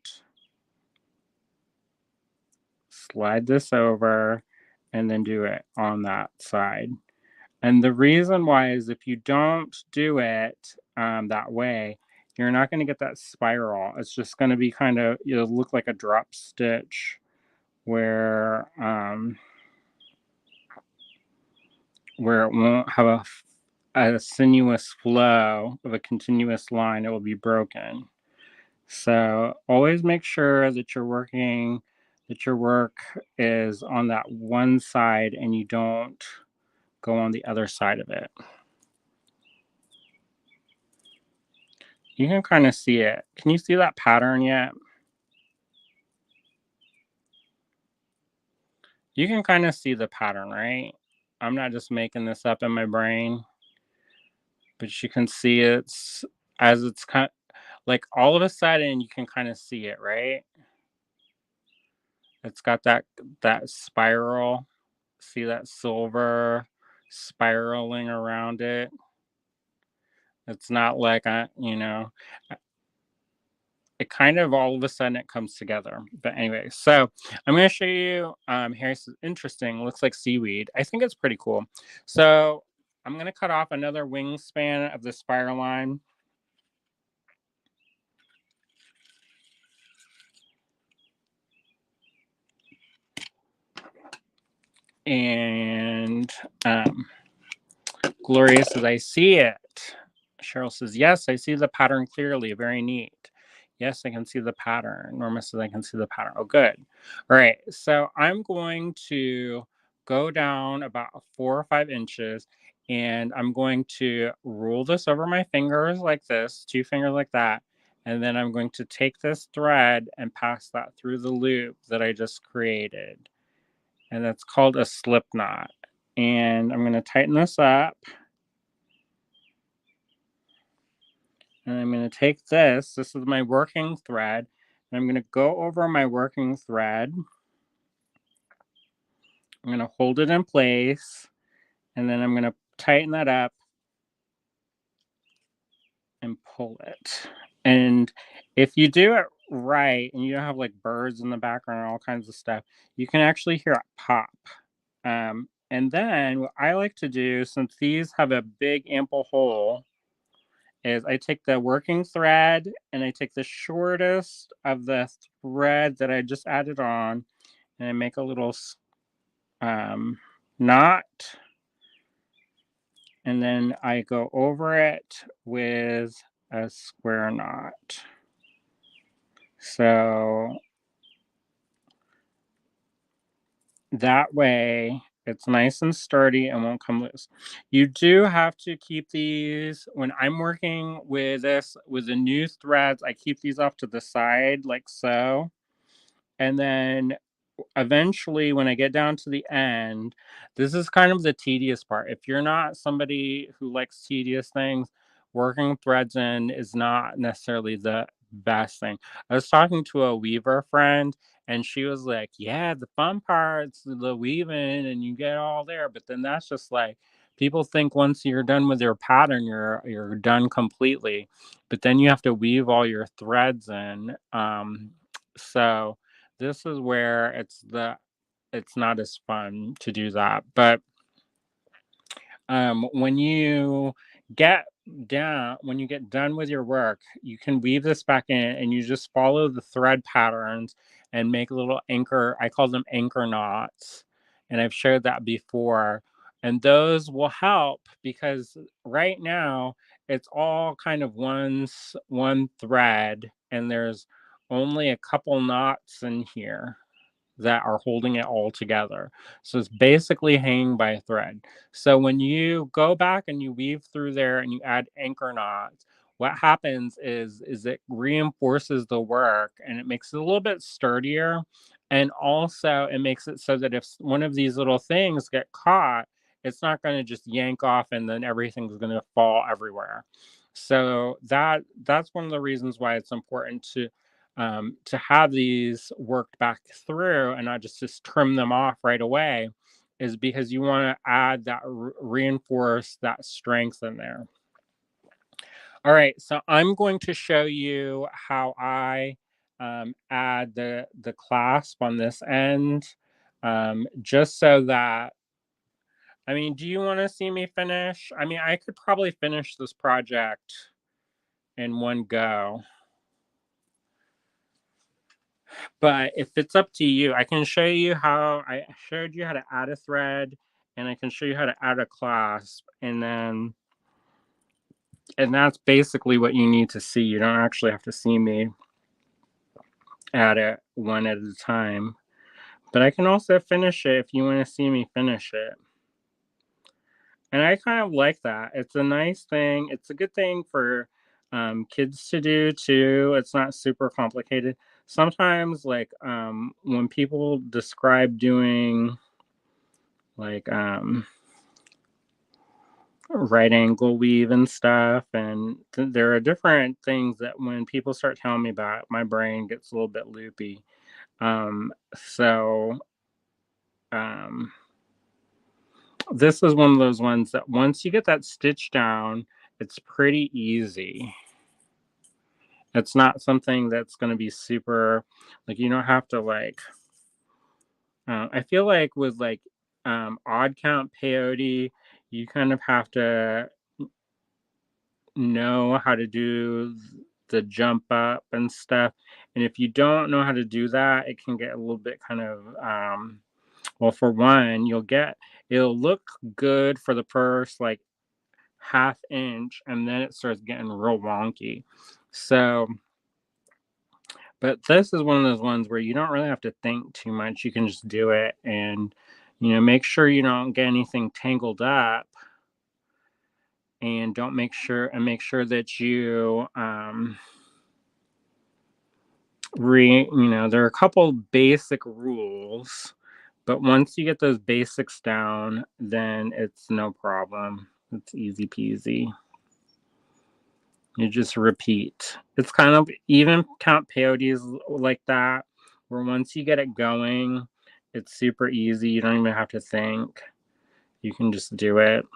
slide this over, and then do it on that side. And the reason why is if you don't do it that way, you're not going to get that spiral. It's just going to be kind of, it'll look like a drop stitch where it won't have a sinuous flow of a continuous line. It will be broken. So always make sure that that your work is on that one side and you don't go on the other side of it. You can kind of see it. Can you see that pattern yet? You can kind of see the pattern, right? I'm not just making this up in my brain, but you can see it's kind of like all of a sudden you can kind of see it, right? It's got that spiral. See that silver spiraling around it? It's not like it kind of all of a sudden it comes together. But anyway, so I'm going to show you here. It's interesting. Looks like seaweed. I think it's pretty cool. So I'm going to cut off another wingspan of the spiral line. And Gloria says, I see it. Cheryl says, yes, I see the pattern clearly. Very neat. Yes, I can see the pattern. Norma says, I can see the pattern. Oh, good. All right. So I'm going to go down about 4 or 5 inches and I'm going to roll this over my fingers like this, 2 fingers like that. And then I'm going to take this thread and pass that through the loop that I just created. And that's called a slip knot. And I'm going to tighten this up. And I'm going to take this is my working thread, and I'm going to go over my working thread. I'm going to hold it in place, and then I'm going to tighten that up and pull it. And if you do it right, and you don't have like birds in the background and all kinds of stuff, you can actually hear it pop. And then what I like to do, since these have a big ample hole, is I take the working thread and I take the shortest of the thread that I just added on and I make a little knot, and then I go over it with a square knot. So that way it's nice and sturdy and won't come loose. You do have to keep these, when I'm working with this, with the new threads, I keep these off to the side like so. And then eventually, when I get down to the end, this is kind of the tedious part. If you're not somebody who likes tedious things, working threads in is not necessarily the best thing. I was talking to a weaver friend and she was like, yeah, the fun part's the weaving and you get all there, but then that's just like people think once you're done with your pattern you're done completely, but then you have to weave all your threads in. So this is where it's not as fun to do that. But when you get when you get done with your work, you can weave this back in and you just follow the thread patterns and make a little anchor. I call them anchor knots, and I've showed that before. And those will help because right now it's all kind of one thread and there's only a couple knots in here that are holding it all together. So it's basically hanging by a thread. So when you go back and you weave through there and you add anchor knots, what happens is it reinforces the work and it makes it a little bit sturdier. And also it makes it so that if one of these little things get caught, it's not going to just yank off and then everything's going to fall everywhere. So that's one of the reasons why it's important to have these worked back through and not just trim them off right away, is because you want to add that reinforce that strength in there. All right, so I'm going to show you how I add the clasp on this end, just so that, I mean, do you want to see me finish? I mean, I could probably finish this project in one go, but if it's up to you, I can show you how I showed you how to add a thread, and I can show you how to add a clasp, and that's basically what you need to see. You don't actually have to see me add it one at a time, but I can also finish it if you want to see me finish it. And I kind of like that. It's a nice thing. It's a good thing for kids to do too. It's not super complicated. Sometimes, like when people describe doing like right angle weave and stuff, and there are different things that when people start telling me about, my brain gets a little bit loopy. So this is one of those ones that once you get that stitch down, it's pretty easy. It's not something that's going to be super, like, you don't have to like, I feel like with like odd count peyote, you kind of have to know how to do the jump up and stuff. And if you don't know how to do that, it can get a little bit kind of, well, for one, it'll look good for the first like half inch, and then it starts getting real wonky. So, but this is one of those ones where you don't really have to think too much. You can just do it, and make sure you don't get anything tangled up, and make sure that you there are a couple basic rules, but once you get those basics down, then it's no problem. It's easy peasy. You just repeat. It's kind of even count peyotes like that, where once you get it going, it's super easy. You don't even have to think. You can just do it.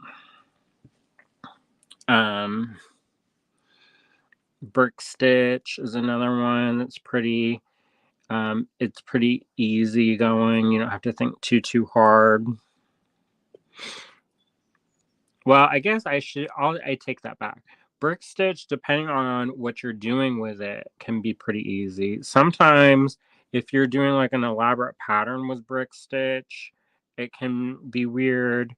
Brick stitch is another one that's pretty. It's pretty easy going. You don't have to think too hard. Well, I guess I take that back. Brick stitch, depending on what you're doing with it, can be pretty easy. Sometimes, if you're doing like an elaborate pattern with brick stitch, it can be weird,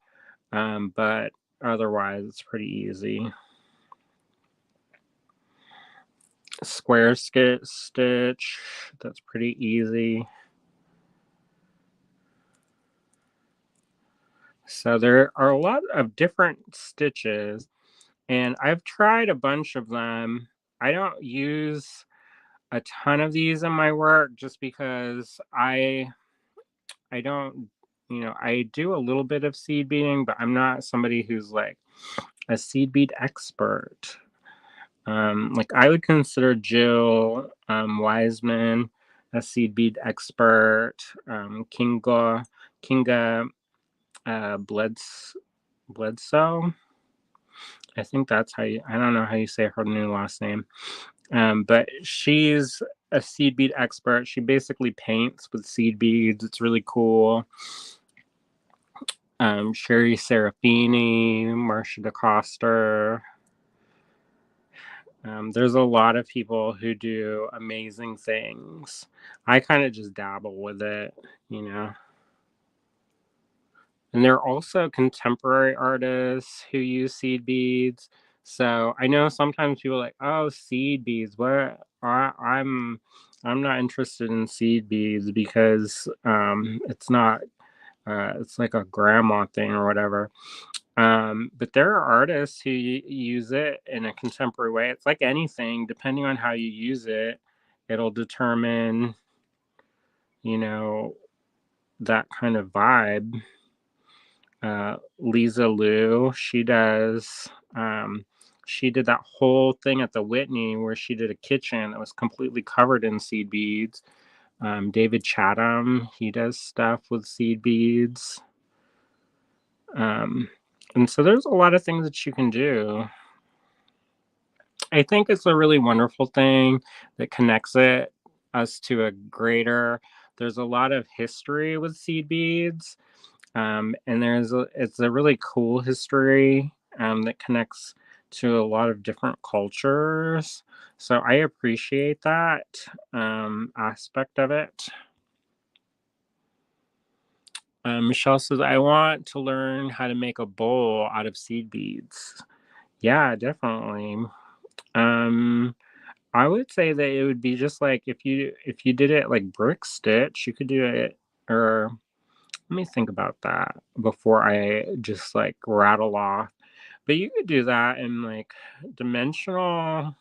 but otherwise, it's pretty easy. Square stitch, that's pretty easy. So there are a lot of different stitches, and I've tried a bunch of them. I don't use a ton of these in my work just because I don't, I do a little bit of seed beading, but I'm not somebody who's like a seed bead expert. Like I would consider Jill Wiseman a seed bead expert. Kinga Bledsoe. I think that's I don't know how you say her new last name. But she's a seed bead expert. She basically paints with seed beads. It's really cool. Sherry Serafini, Marcia DeCoster. There's a lot of people who do amazing things. I kind of just dabble with it, you know. And there are also contemporary artists who use seed beads. So I know sometimes people are like, oh, seed beads. What? I'm not interested in seed beads because it's not. It's like a grandma thing or whatever. But there are artists who use it in a contemporary way. It's like anything, depending on how you use it, it'll determine, you know, that kind of vibe. Lisa Liu, she does she did that whole thing at the Whitney where she did a kitchen that was completely covered in seed beads. David Chatham, he does stuff with seed beads. And so there's a lot of things that you can do. I think it's a really wonderful thing that connects us to a greater. There's a lot of history with seed beads, and it's a really cool history that connects to a lot of different cultures. So I appreciate that aspect of it. Michelle says, I want to learn how to make a bowl out of seed beads. Yeah, definitely. I would say that it would be just like if you did it like brick stitch, you could do it, or let me think about that before I just like rattle off. But you could do that in like dimensional.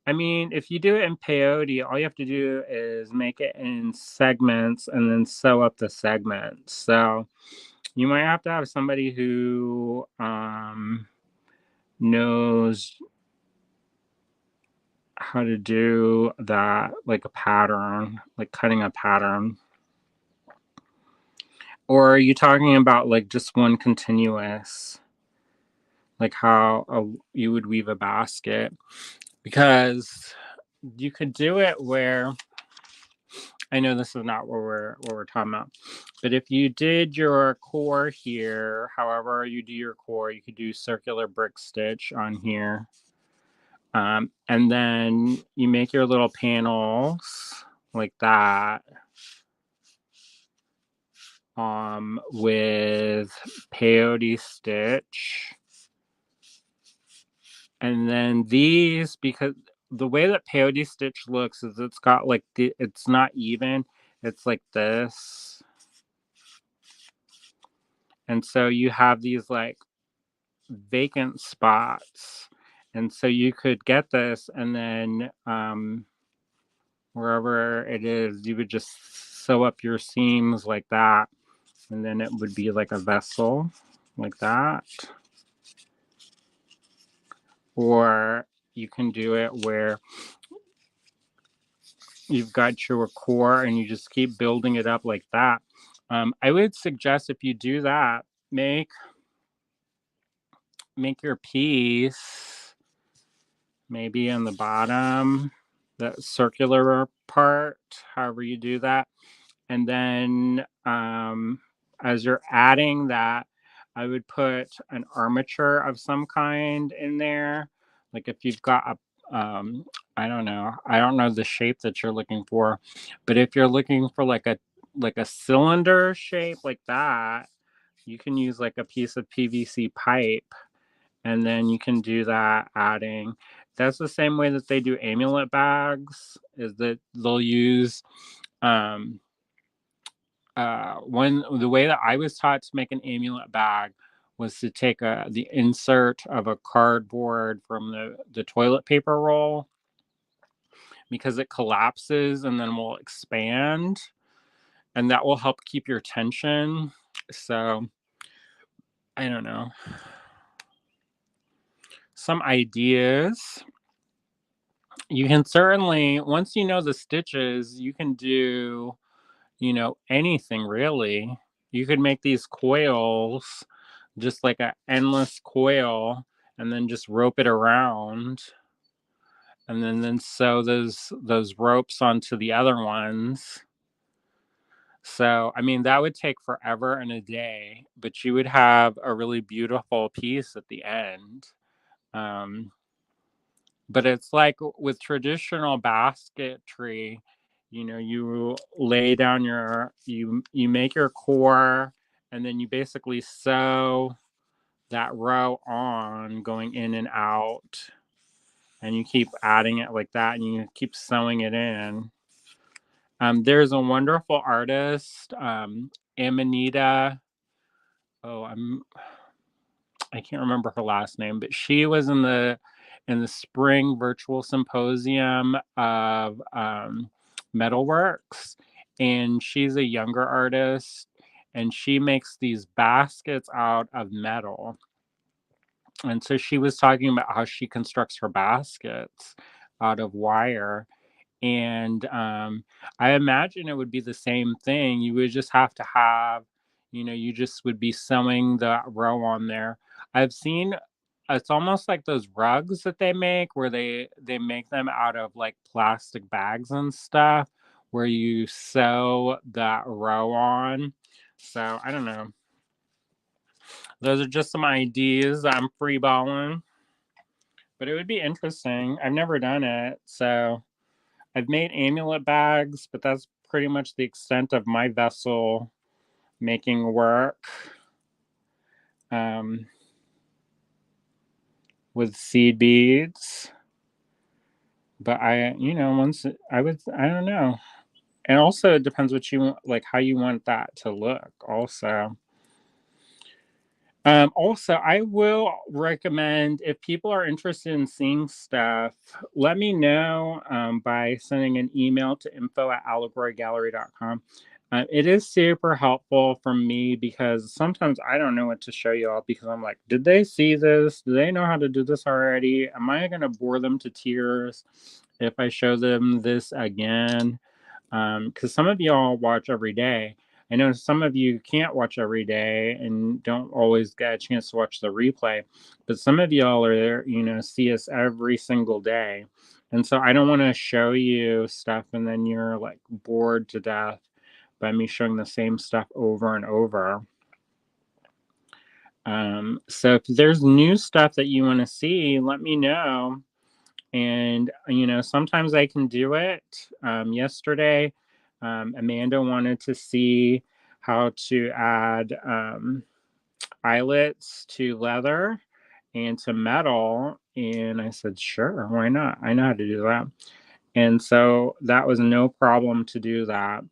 I mean, if you do it in peyote, all you have to do is make it in segments and then sew up the segments. So you might have to have somebody who knows how to do that, like a pattern, like cutting a pattern. Or are you talking about like just one continuous, like how you would weave a basket? Because you could do it where, I know this is not what we're talking about, but if you did your core here, however you do your core, you could do circular brick stitch on here. And then you make your little panels like that with peyote stitch. And then these, because the way that peyote stitch looks is it's got like it's not even, it's like this. And so you have these like vacant spots. And so you could get this and then wherever it is, you would just sew up your seams like that. And then it would be like a vessel like that. Or you can do it where you've got your core and you just keep building it up like that. I would suggest if you do that, make your piece maybe on the bottom, that circular part, however you do that. And then as you're adding that, I would put an armature of some kind in there. Like if you've got a, I don't know the shape that you're looking for, but if you're looking for like a cylinder shape like that, you can use like a piece of PVC pipe, and then you can do that adding. That's the same way that they do amulet bags, is that they'll use when the way that I was taught to make an amulet bag was to take the insert of a cardboard from the toilet paper roll, because it collapses and then will expand, and that will help keep your tension. So I don't know, some ideas. You can certainly, once you know the stitches, you can do anything really. You could make these coils, just like an endless coil, and then just rope it around, and then sew those ropes onto the other ones. So I mean that would take forever and a day, but you would have a really beautiful piece at the end. um, but it's like with traditional basketry, you lay down you make your core, and then you basically sew that row on, going in and out, and you keep adding it like that, and you keep sewing it in. There's a wonderful artist, Amanita. Oh, I can't remember her last name, but she was in the spring virtual symposium of metalworks, and she's a younger artist, and she makes these baskets out of metal. And so she was talking about how she constructs her baskets out of wire. And I imagine it would be the same thing. You would just have to have, you just would be sewing the row on there. I've seen it's almost like those rugs that they make where they make them out of like plastic bags and stuff where you sew that row on. So I don't know. Those are just some ideas I'm freeballing, but it would be interesting. I've never done it, so I've made amulet bags, but that's pretty much the extent of my vessel making work um, with seed beads. But I don't know. And also, it depends what you want, like how you want that to look, also. Also, I will recommend if people are interested in seeing stuff, let me know by sending an email to info@allegorygallery.com. It is super helpful for me because sometimes I don't know what to show you all because I'm like, did they see this? Do they know how to do this already? Am I going to bore them to tears if I show them this again? Because some of y'all watch every day. I know some of you can't watch every day and don't always get a chance to watch the replay, but some of y'all are there, see us every single day. And so I don't want to show you stuff and then you're like bored to death by me showing the same stuff over and over. So if there's new stuff that you want to see, let me know. And, sometimes I can do it. Yesterday, Amanda wanted to see how to add eyelets to leather and to metal. And I said, sure, why not? I know how to do that. And so that was no problem to do that.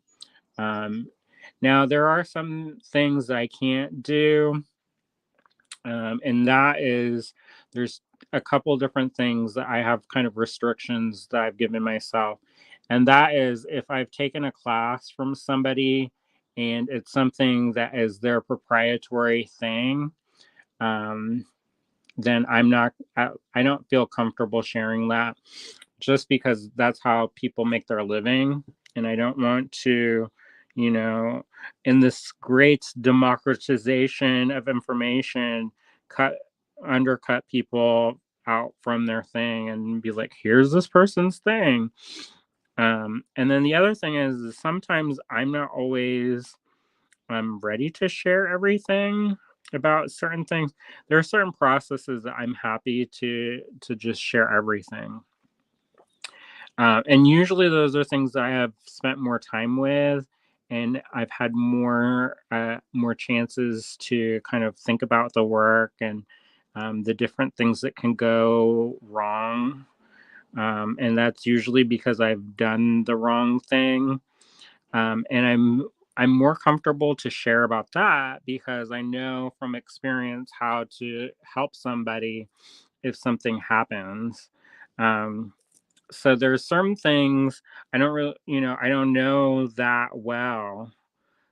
Um, Now, there are some things I can't do. And that is, there's a couple different things that I have kind of restrictions that I've given myself. And that is if I've taken a class from somebody and it's something that is their proprietary thing, um, then I don't feel comfortable sharing that just because that's how people make their living. And I don't want to, you know, in this great democratization of information, undercut people out from their thing and be like, here's this person's thing. And then the other thing is sometimes I'm not always ready to share everything about certain things. There are certain processes that I'm happy to just share everything. And usually those are things that I have spent more time with, and I've had more chances to kind of think about the work and the different things that can go wrong. And that's usually because I've done the wrong thing. And I'm more comfortable to share about that because I know from experience how to help somebody if something happens. Um, so there's some things I don't really, I don't know that well.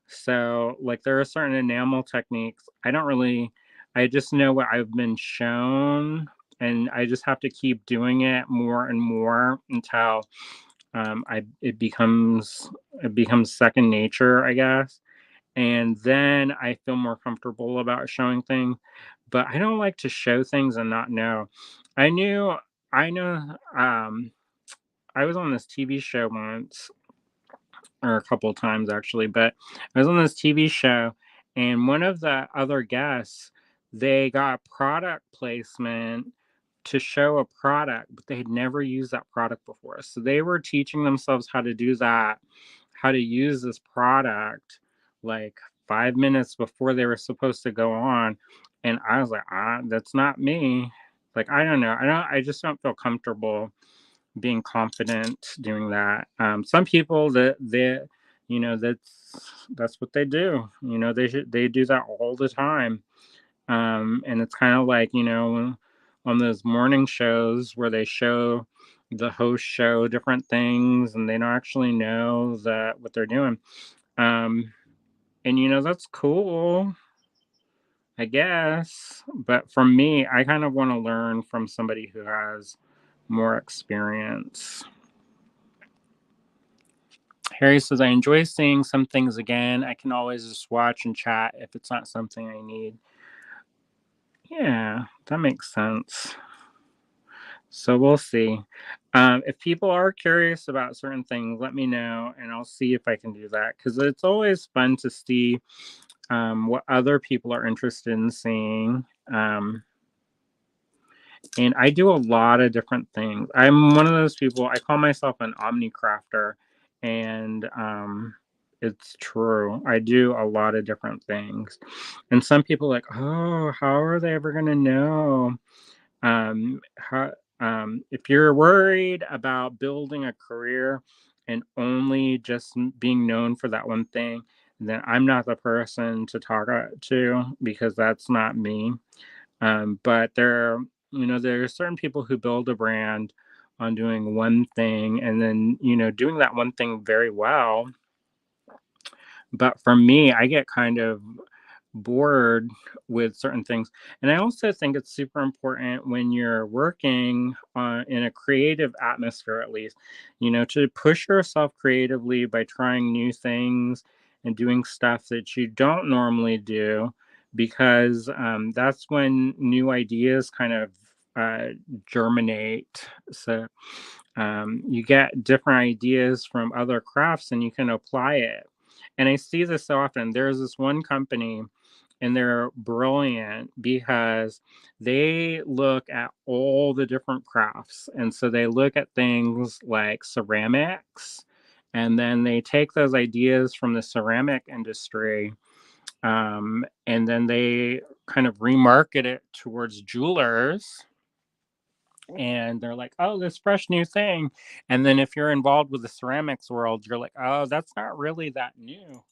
So like there are certain enamel techniques I just know what I've been shown, and I just have to keep doing it more and more until I it becomes second nature, I guess. And then I feel more comfortable about showing things. But I don't like to show things and not know. I knew I know I was on this TV show once, or a couple of times actually, but I was on this TV show, and one of the other guests, they got product placement to show a product, but they had never used that product before. So they were teaching themselves how to do that, how to use this product, like 5 minutes before they were supposed to go on. And I was like, that's not me. Like, I don't know. I just don't feel comfortable being confident doing that. Some people that's what they do. They do that all the time. And it's kind of like on those morning shows where they show the host show different things and they don't actually know that what they're doing. And that's cool. I guess. But for me, I kind of want to learn from somebody who has more experience. Harry says, I enjoy seeing some things again. I can always just watch and chat if it's not something I need. Yeah, that makes sense. So we'll see. If people are curious about certain things, let me know and I'll see if I can do that. Because it's always fun to see what other people are interested in seeing. And I do a lot of different things. I'm one of those people, I call myself an omni crafter. And it's true. I do a lot of different things. And some people are like, oh, how are they ever going to know? If you're worried about building a career and only just being known for that one thing, then I'm not the person to talk to because that's not me. But there are certain people who build a brand on doing one thing and then, doing that one thing very well. But for me, I get kind of bored with certain things. And I also think it's super important when you're working in a creative atmosphere, at least, to push yourself creatively by trying new things and doing stuff that you don't normally do, because that's when new ideas kind of uh, germinate. So you get different ideas from other crafts and you can apply it. And I see this so often. There's this one company and they're brilliant because they look at all the different crafts. And so they look at things like ceramics, and then they take those ideas from the ceramic industry, and then they kind of remarket it towards jewelers. And they're like, oh, this fresh new thing. And then if you're involved with the ceramics world, you're like, oh, that's not really that new.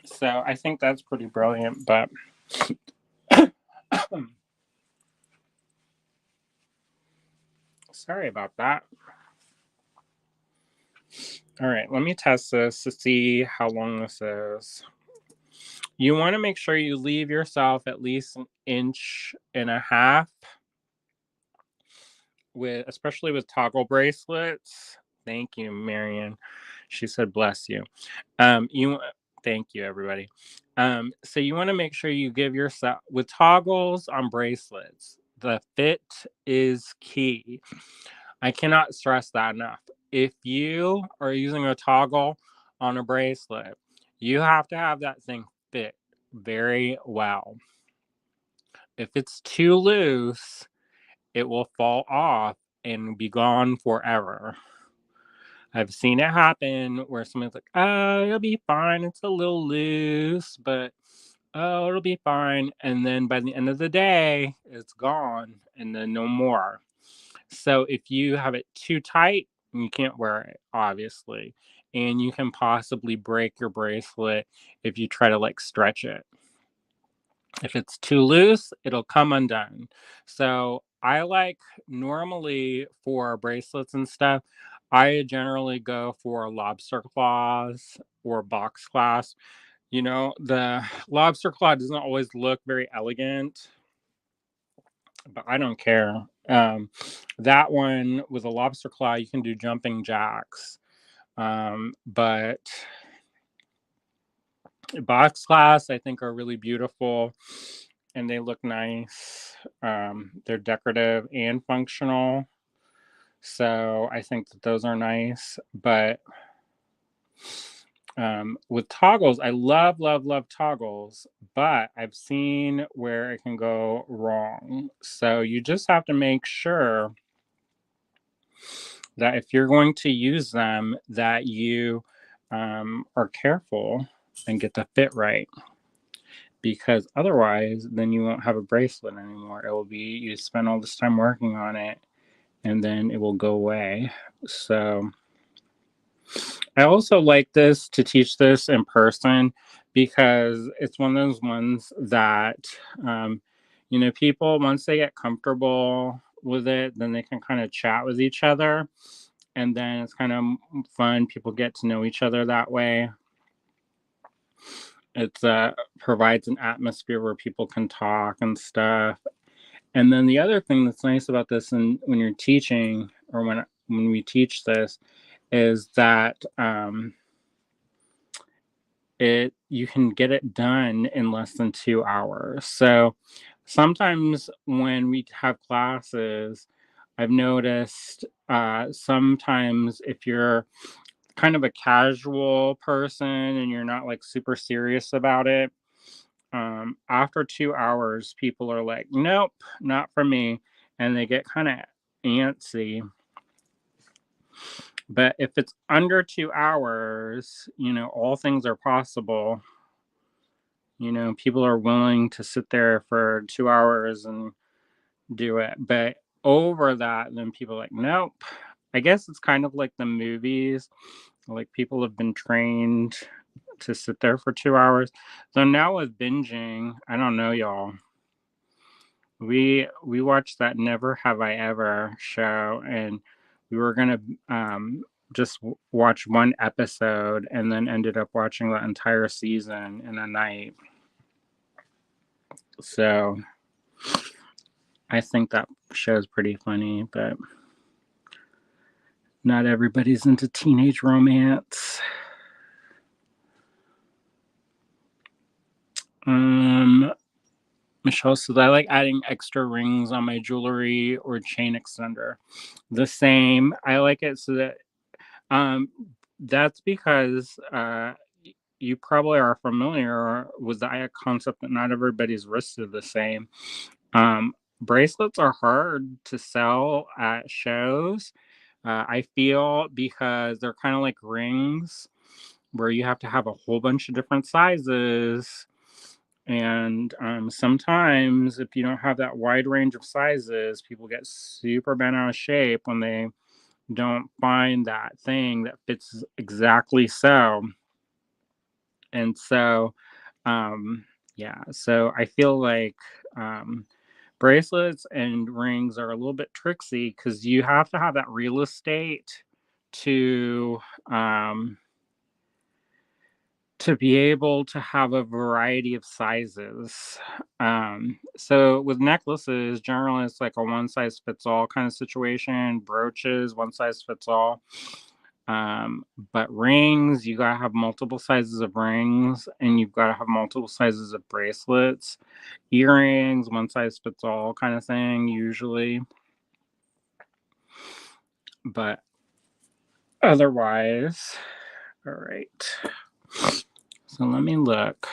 So I think that's pretty brilliant. But sorry about that. All right, let me test this to see how long this is. You want to make sure you leave yourself at least an inch and a half, especially with toggle bracelets. Thank you, Marion. She said, "Bless you." You thank you, everybody. So you want to make sure you give yourself with toggles on bracelets. The fit is key. I cannot stress that enough. If you are using a toggle on a bracelet, you have to have that thing fit very well. If it's too loose, it will fall off and be gone forever. I've seen it happen where someone's like, oh, it'll be fine. It's a little loose, but oh, it'll be fine. And then by the end of the day, it's gone and then no more. So if you have it too tight, you can't wear it, obviously. And you can possibly break your bracelet if you try to like stretch it. If it's too loose, it'll come undone. So I like normally for bracelets and stuff, I generally go for lobster claws or box clasp. The lobster claw doesn't always look very elegant, but I don't care. That one with a lobster claw, you can do jumping jacks. But box class, I think, are really beautiful and they look nice. They're decorative and functional. So I think that those are nice. But with toggles, I love, love, love toggles, but I've seen where it can go wrong. So you just have to make sure that if you're going to use them, that you are careful and get the fit right. Because otherwise, then you won't have a bracelet anymore. It will be you spend all this time working on it, and then it will go away. So I also like this to teach this in person because it's one of those ones that, people, once they get comfortable with it, then they can kind of chat with each other. And then it's kind of fun. People get to know each other that way. It provides an atmosphere where people can talk and stuff. And then the other thing that's nice about this, and when you're teaching, or when we teach this, is that you can get it done in less than 2 hours. So sometimes when we have classes, I've noticed sometimes if you're kind of a casual person and you're not like super serious about it, after 2 hours, people are like, nope, not for me. And they get kind of antsy. But if it's under 2 hours, all things are possible. People are willing to sit there for 2 hours and do it. But over that, then people are like, nope. I guess it's kind of like the movies. Like people have been trained to sit there for 2 hours. So now with binging, I don't know, y'all. We watched that Never Have I Ever show, and we were gonna just watch one episode, and then ended up watching the entire season in a night. So I think that show's pretty funny, but not everybody's into teenage romance. Michelle says, I like adding extra rings on my jewelry or chain extender. The same. I like it so that that's because you probably are familiar with the concept that not everybody's wrists are the same. Bracelets are hard to sell at shows. I feel, because they're kind of like rings where you have to have a whole bunch of different sizes. And sometimes if you don't have that wide range of sizes, people get super bent out of shape when they don't find that thing that fits exactly so. And so, yeah, so I feel like bracelets and rings are a little bit tricksy because you have to have that real estate to be able to have a variety of sizes. So with necklaces, generally it's like a one size fits all kind of situation. Brooches, one size fits all. But rings, you gotta have multiple sizes of rings, and you've got to have multiple sizes of bracelets. Earrings, one size fits all kind of thing, usually. But otherwise, all right. So let me look.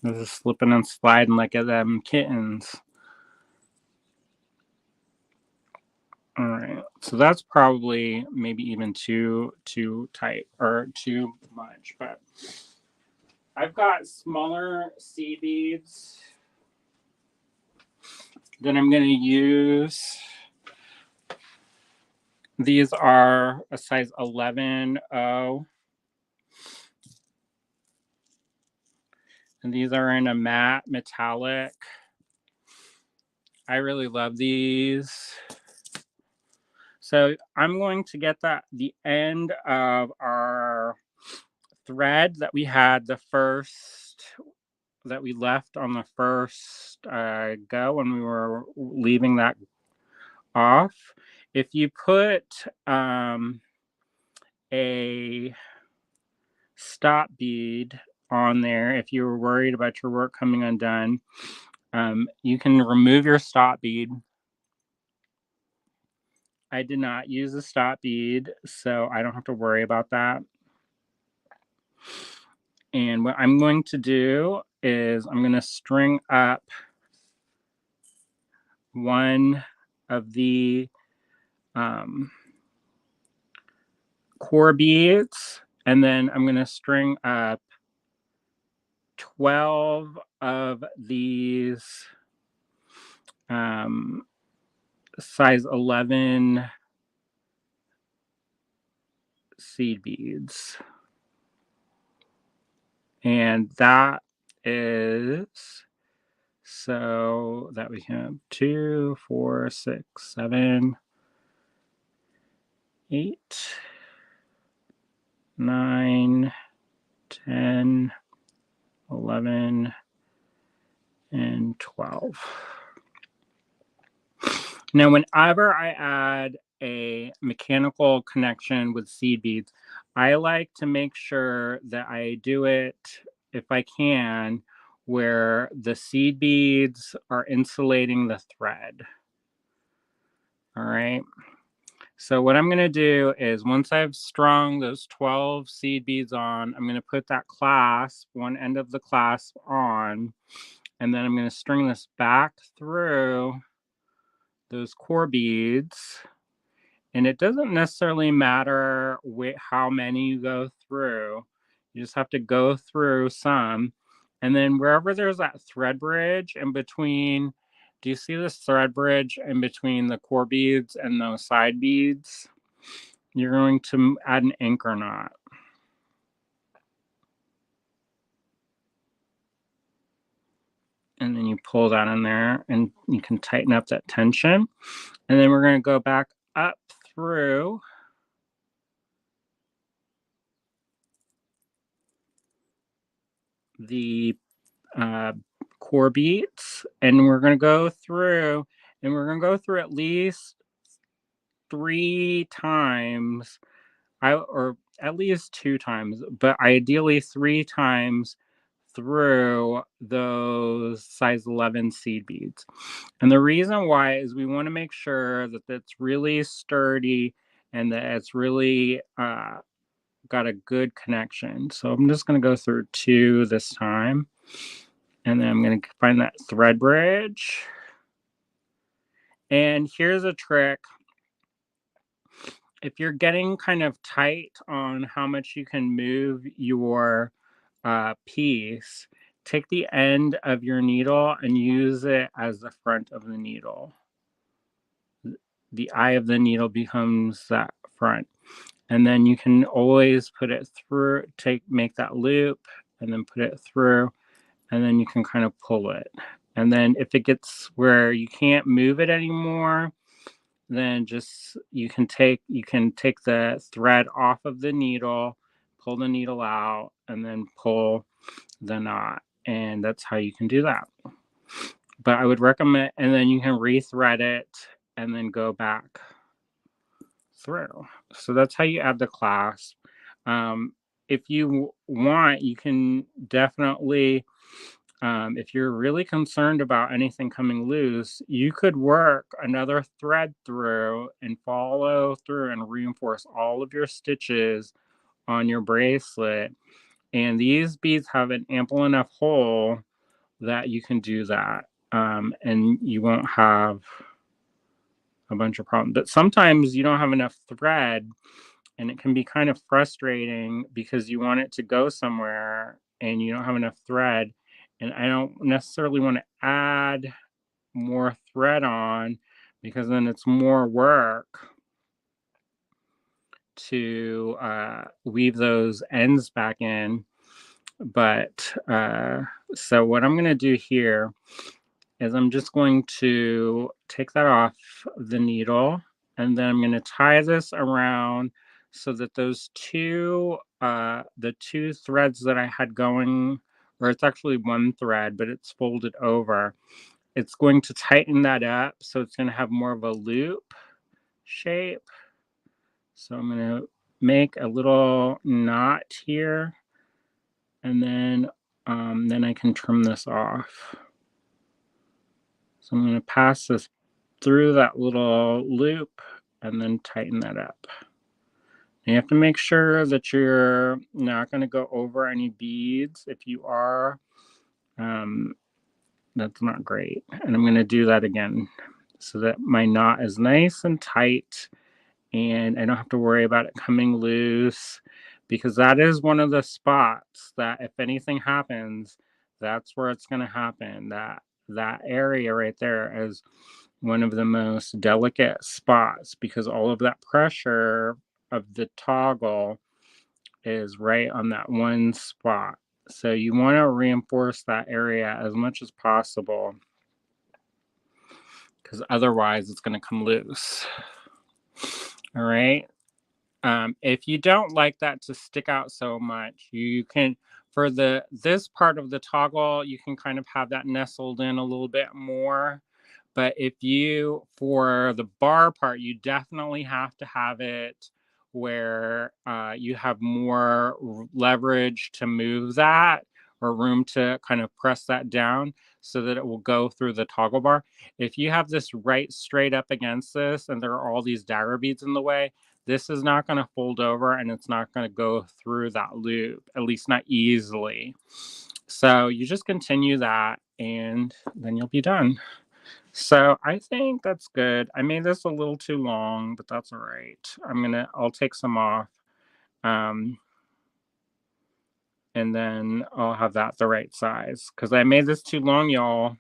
This is slipping and sliding like them kittens. All right, so that's probably maybe even too tight or too much, but I've got smaller seed beads that I'm going to use. These are a size 11O. And these are in a matte metallic. I really love these. So I'm going to get the end of our thread that we had that we left on the first go when we were leaving that off. If you put a stop bead on there, if you were worried about your work coming undone, you can remove your stop bead. I did not use a stop bead, so I don't have to worry about that. And what I'm going to do is I'm going to string up one of the core beads, and then I'm going to string up 12 of these size 11 seed beads. And that is, so that we have 2, 4, 6, 7, 8, 9, 10, 11, and 12. Now, whenever I add a mechanical connection with seed beads, I like to make sure that I do it, if I can, where the seed beads are insulating the thread. All right. So what I'm going to do is, once I've strung those 12 seed beads on, I'm going to put that clasp, one end of the clasp on, and then I'm going to string this back through those core beads. And it doesn't necessarily matter how many you go through. You just have to go through some. And then wherever there's that thread bridge in between, do you see this thread bridge in between the core beads and those side beads? You're going to add an anchor knot. And then you pull that in there and you can tighten up that tension. And then we're going to go back up through the core beads, and we're going to go through, and we're going to go through at least 3 times, or at least 2 times, but ideally 3 times through those size 11 seed beads. And the reason why is we want to make sure that it's really sturdy and that it's really got a good connection. So I'm just going to go through 2 this time. And then I'm going to find that thread bridge. And here's a trick. If you're getting kind of tight on how much you can move your piece, take the end of your needle and use it as the front of the needle. The eye of the needle becomes that front. And then you can always put it through, make that loop, and then put it through, and then you can kind of pull it. And then if it gets where you can't move it anymore, then just you can take the thread off of the needle, pull the needle out, and then pull the knot. And that's how you can do that. But I would recommend, and then you can rethread it and then go back through. So that's how you add the clasp. If you want, you can definitely, if you're really concerned about anything coming loose, you could work another thread through and follow through and reinforce all of your stitches on your bracelet. And these beads have an ample enough hole that you can do that. And you won't have a bunch of problems. But sometimes you don't have enough thread, and it can be kind of frustrating because you want it to go somewhere and you don't have enough thread. And I don't necessarily want to add more thread on, because then it's more work to weave those ends back in. But so what I'm going to do here is I'm just going to take that off the needle, and then I'm going to tie this around so that those the 2 threads that I had going, or it's actually 1 thread, but it's folded over. It's going to tighten that up, so it's going to have more of a loop shape. So I'm going to make a little knot here, and then I can trim this off. So I'm going to pass this through that little loop and then tighten that up. You have to make sure that you're not going to go over any beads. If you are, that's not great. And I'm going to do that again so that my knot is nice and tight and I don't have to worry about it coming loose, because that is one of the spots that if anything happens, that's where it's going to happen. That area right there is one of the most delicate spots, because all of that pressure of the toggle is right on that one spot. So you want to reinforce that area as much as possible, because otherwise it's going to come loose. All right. If you don't like that to stick out so much, you can, for this part of the toggle, you can kind of have that nestled in a little bit more. But if you, for the bar part, you definitely have to have it where you have more leverage to move that, or room to kind of press that down so that it will go through the toggle bar. If you have this right straight up against this and there are all these dagger beads in the way, this is not going to fold over and it's not going to go through that loop, at least not easily. So you just continue that and then you'll be done. So I think that's good. I made this a little too long, but that's all right. I'll take some off. And then I'll have that the right size, because I made this too long, y'all.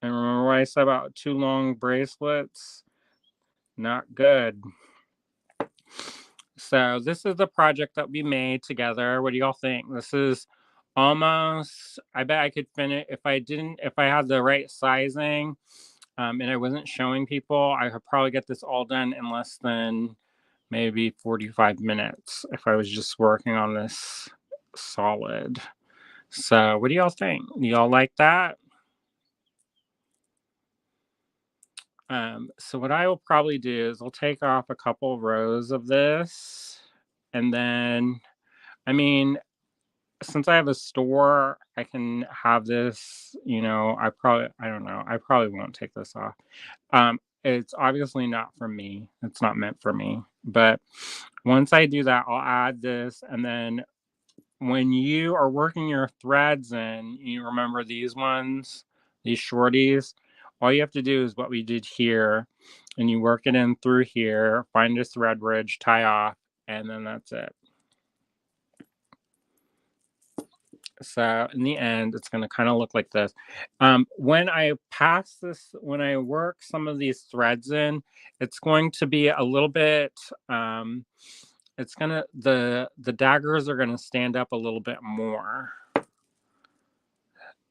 And remember what I said about too long bracelets? Not good. So this is the project that we made together. What do y'all think? This is almost, I bet I could finish if I had the right sizing, and I wasn't showing people, I could probably get this all done in less than maybe 45 minutes if I was just working on this solid. So what do y'all think? Do y'all like that? So what I will probably do is I'll take off a couple rows of this, and then, I mean, since I have a store, I can have this, I don't know, I probably won't take this off. It's obviously not for me. It's not meant for me. But once I do that, I'll add this, and then when you are working your threads in, you remember these ones, these shorties, all you have to do is what we did here, and you work it in through here, find a thread bridge, tie off, and then that's it. So in the end, it's going to kind of look like this. When I when I work some of these threads in, it's going to be a little bit, the daggers are going to stand up a little bit more.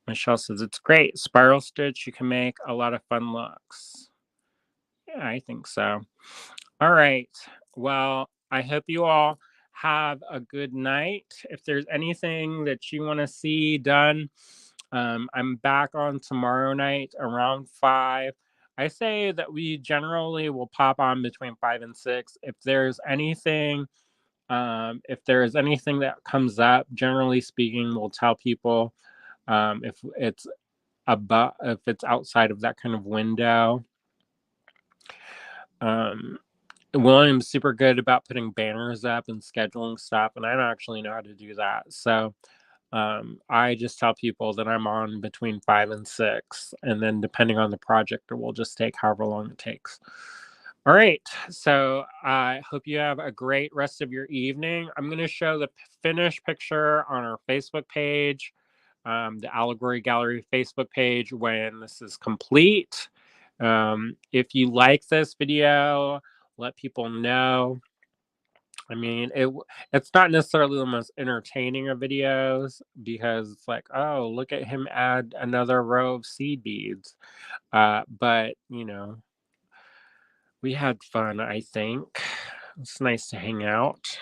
Michelle says, it's great. Spiral stitch, you can make a lot of fun looks. Yeah, I think so. All right. Well, I hope you all have a good night. If there's anything that you want to see done, I'm back on tomorrow night around 5. I say that we generally will pop on between 5 and 6. If there's anything that comes up, generally speaking, we'll tell people. If it's outside of that kind of window. William's super good about putting banners up and scheduling stuff, and I don't actually know how to do that. So I just tell people that I'm on between 5 and 6, and then depending on the project, it will just take however long it takes. All right, so I hope you have a great rest of your evening. I'm going to show the finished picture on our Facebook page, the Allegory Gallery Facebook page, when this is complete. If you like this video, let people know. I mean, it's not necessarily the most entertaining of videos, because it's like, oh, look at him add another row of seed beads. But, we had fun, I think. It's nice to hang out.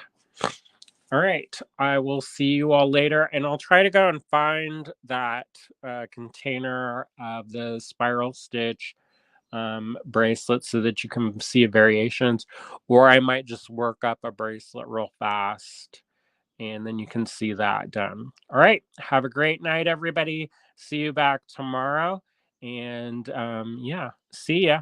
All right. I will see you all later, and I'll try to go and find that container of the spiral stitch bracelet so that you can see variations, or I might just work up a bracelet real fast and then you can see that done. All right. Have a great night, everybody. See you back tomorrow. And yeah, see ya.